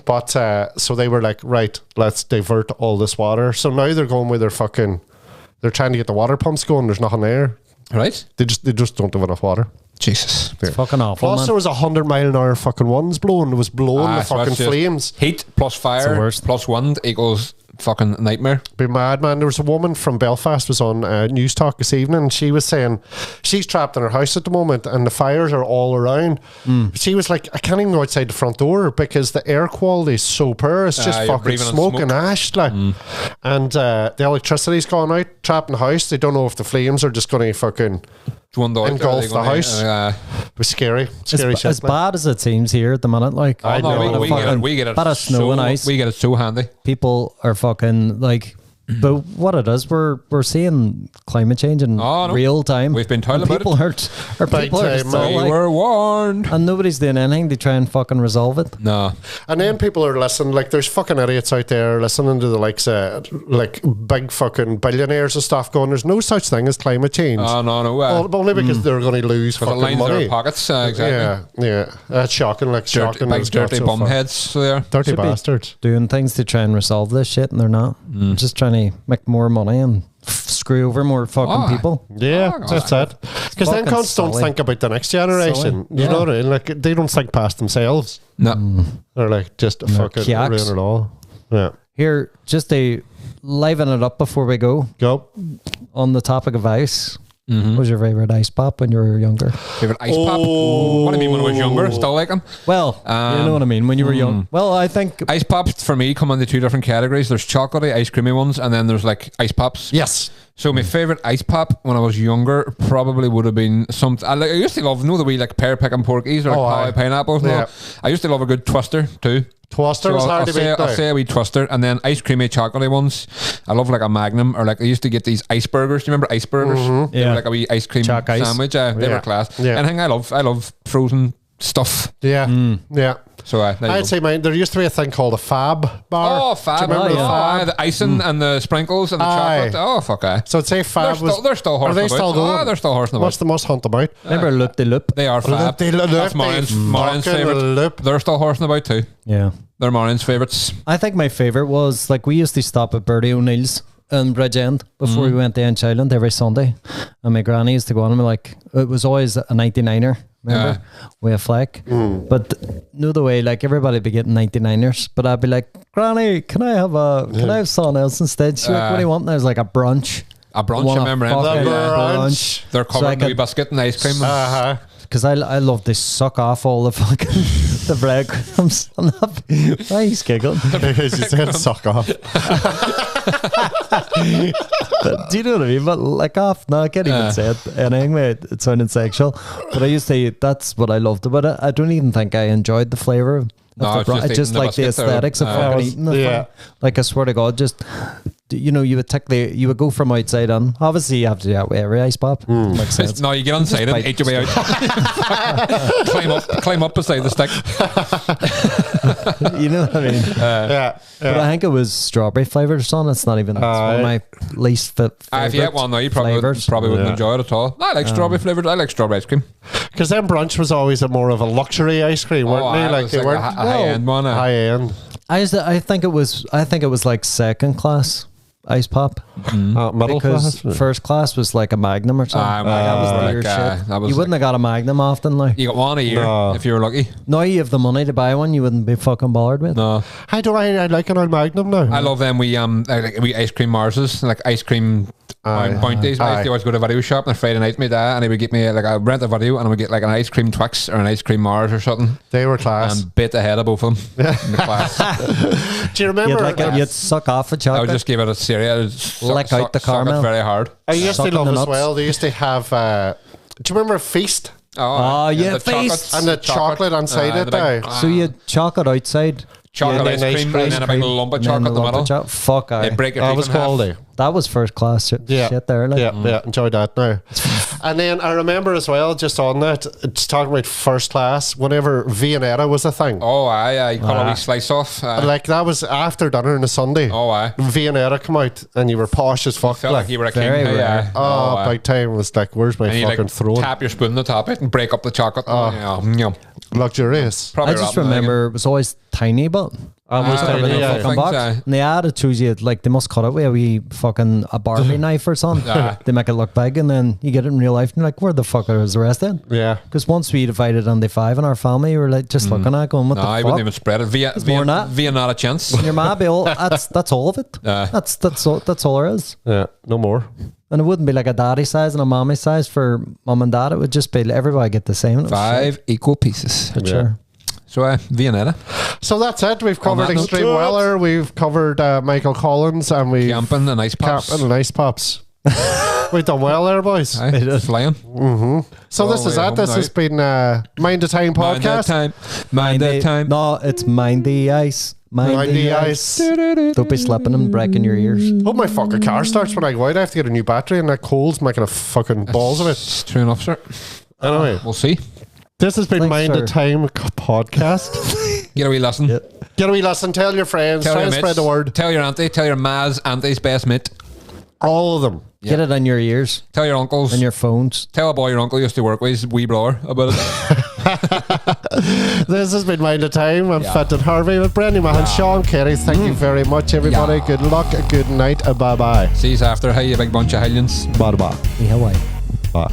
But so they were like, right, let's divert all this water. So now they're going with they're trying to get the water pumps going. There's nothing there. Right? They just don't have enough water. Jesus. It's fucking awful. Plus, there was 100-mile-an-hour fucking winds blowing. It was blowing the fucking flames. Heat plus fire plus wind equals fucking nightmare. Be mad, man. There was a woman from Belfast was on News Talk this evening, and she was saying she's trapped in her house at the moment and the fires are all around. She was like, I can't even go outside the front door because the air quality is so poor. It's just fucking smoke and ash, like. And the electricity's gone out, trapped in the house. They don't know if the flames are just going to fucking engulf the house. It was scary shit, as bad as it seems here at the minute. Like, I know we get it bit of snow and ice. We get it so handy. People are fucking like, but what it is, we're seeing climate change in real time. We've been talking about it. People are still like, we're warned, and nobody's doing anything to try and fucking resolve it. No. And then people are listening. Like, there's fucking idiots out there listening to the likes of like big fucking billionaires and stuff going, there's no such thing as climate change. Oh no. Only because they're going to lose fucking money. In their pockets, exactly. Yeah. That's shocking. Like, shocking. Big dirty bum heads. There, dirty bastards doing things to try and resolve this shit, and they're not. Just trying to make more money and screw over more fucking people. Yeah, that's it. Because then cunts don't think about the next generation. You know what I mean? Like, they don't think past themselves. No. They're like, just fucking ruin it all. Yeah. Here, just to liven it up before we go. On the topic of ice. What was your favourite ice pop when you were younger? Favourite ice pop? What do you mean when I was younger? Still like them? Well, you know what I mean. When you were young. Well, I think ice pops for me come into two different categories. There's chocolatey, ice creamy ones, and then there's like ice pops. Yes. So my favourite ice pop when I was younger probably would have been I used to love, the wee like pear picking porkies or like pineapples. Yeah. I used to love a good twister too. Twister was hard to beat. I'll say a wee twister, and then ice creamy chocolatey ones. I love like a Magnum, or like I used to get these ice burgers. Do you remember ice burgers? They were like a wee ice cream sandwich. They were class. Anything I love frozen stuff. Yeah. So I'd say mine. There used to be a thing called a Fab bar. Oh, Fab! Do you remember the Fab? The icing and the sprinkles and the chocolate. Oh, fuck! So I'd say Fab they're still horsing about. Still going? They're still horsing about. Must hunt them out. Remember Loop de Loop? They are Fab. That's Maureen's favourite. They're still horsing about too. Yeah, they're Maureen's favourites. I think my favourite was like we used to stop at Bertie O'Neill's in Bridgend before we went to Inch Island every Sunday, and my granny used to go on and be like, it was always a 99er. Remember? With a flag. But no, the way, like, everybody be getting 99ers, but I'd be like, Granny, can I have something else instead? She's like, what do you want? And I was like, a brunch. I remember brunch. They're covered in wee biscuit and ice cream. Because I love to suck off all the fucking the breadcrumbs. Why are you giggling? Because you said suck off. But, do you know what I mean? But like off, no, I can't even say it anyway. It sounded sexual. But I used to, that's what I loved about it. I don't even think I enjoyed the flavour. I just like the aesthetics of fucking eating the thing. Like, I swear to God, just, you know, you would go from outside in. Obviously, you have to do that with every ice pop. Like sense. No, you get inside and eat your way out. climb up beside the stick. You know what I mean? But I think it was strawberry flavoured or something. It's not even, it's one of my least favourite if you had one now, you probably wouldn't enjoy it at all. I like strawberry flavoured. I like strawberry ice cream. Because then brunch was always more of a luxury ice cream, weren't they? Like, they weren't high-end one. High-end. I think it was like second class ice pop. Middle class? First class was like a Magnum or something. That was the shit. You wouldn't have got a Magnum often, like. You got one a year if you were lucky. Now you have the money to buy one, you wouldn't be fucking bothered with. No. I like an old Magnum now. I love them. We ice cream Marses, like ice cream bounties. I used to always go to a video shop on a Friday night with my dad, and he would get me like I rent a video, and I would get like an ice cream Twix or an ice cream Mars or something. They were class. And bit the head of both of them in the class. Do you remember? You'd suck off a chocolate. I would just give it a cereal. Lick out the caramel. Suck it very hard. I used to love as well. They used to have. Do you remember Feast? Oh yeah, Feast and the chocolate inside it. So you had chocolate outside. chocolate and then ice cream and then a big lump of chocolate in the middle. Fuck, They break your That teeth was in half. quality. that was first class shit there. Like. Yeah, enjoyed that now. And then I remember as well, just on that, it's talking about first class, whenever Viennetta was a thing. Oh, aye. You cut a wee slice off. Like, that was after dinner on a Sunday. Oh, aye. Viennetta come out, and you were posh as fuck. Felt like you were a king. Very Hey, rare. Oh, by time it was like, where's my And you fucking throat? tap your spoon on the top of it and break up the chocolate. Yum. Luxurious. Probably I just rotten remember it was always tiny, but Was Ah, tiny, really yeah. fucking fucking box. aye. And they add it to you like they must cut it with a wee fucking a Barbie knife or something. Aye. They make it look big, and then you get it in real life, and you're like, where the fuck is the rest then? Yeah. Because once we divided on the 5 in our family, we were like just looking at it, going, what No, the I fuck? wouldn't even spread it. more than that. Via not a chance. Your ma be all that's all of it. Aye. That's all there is. Yeah, no more. And it wouldn't be like a daddy size and a mommy size for mum and dad. It would just be everybody get the same. It was 5 equal pieces. shit. Sure. So, Viennetta. So that's it. We've covered that note. extreme weather. We've covered Michael Collins, and we've Camping and ice pops. camping and ice pops. We've done well there, boys. Aye, flying. So Well, this is way it. home This now. has been Mind the Time Mind that podcast. time. Mind that time. No, it's mind the ice. Mind the ice. Don't be slipping and breaking your ears. Hope my fucking car starts when I go out. I have to get a new battery, and that cold's making a fucking balls of it. It's true enough, sir. Anyway, We'll see. this has been Thanks, Mind the sir. Time podcast. Get a wee lesson. Get a wee lesson. Tell your friends. Tell Try your and spread mates. the word. Tell your auntie. Tell your ma's auntie's best mate. All of them. Get it in your ears Tell your uncles. and your phones. Tell a boy your uncle used to work with, his wee blower, about it. This has been Mind the Time. I'm Fintan Harvey with Brendan Mahan, Sean Kerry. Thank you very much, everybody. Yeah. Good luck. Good night. Bye bye. See you after. Hey, you big bunch of hellions. Bye bye. Hawaii. Bye.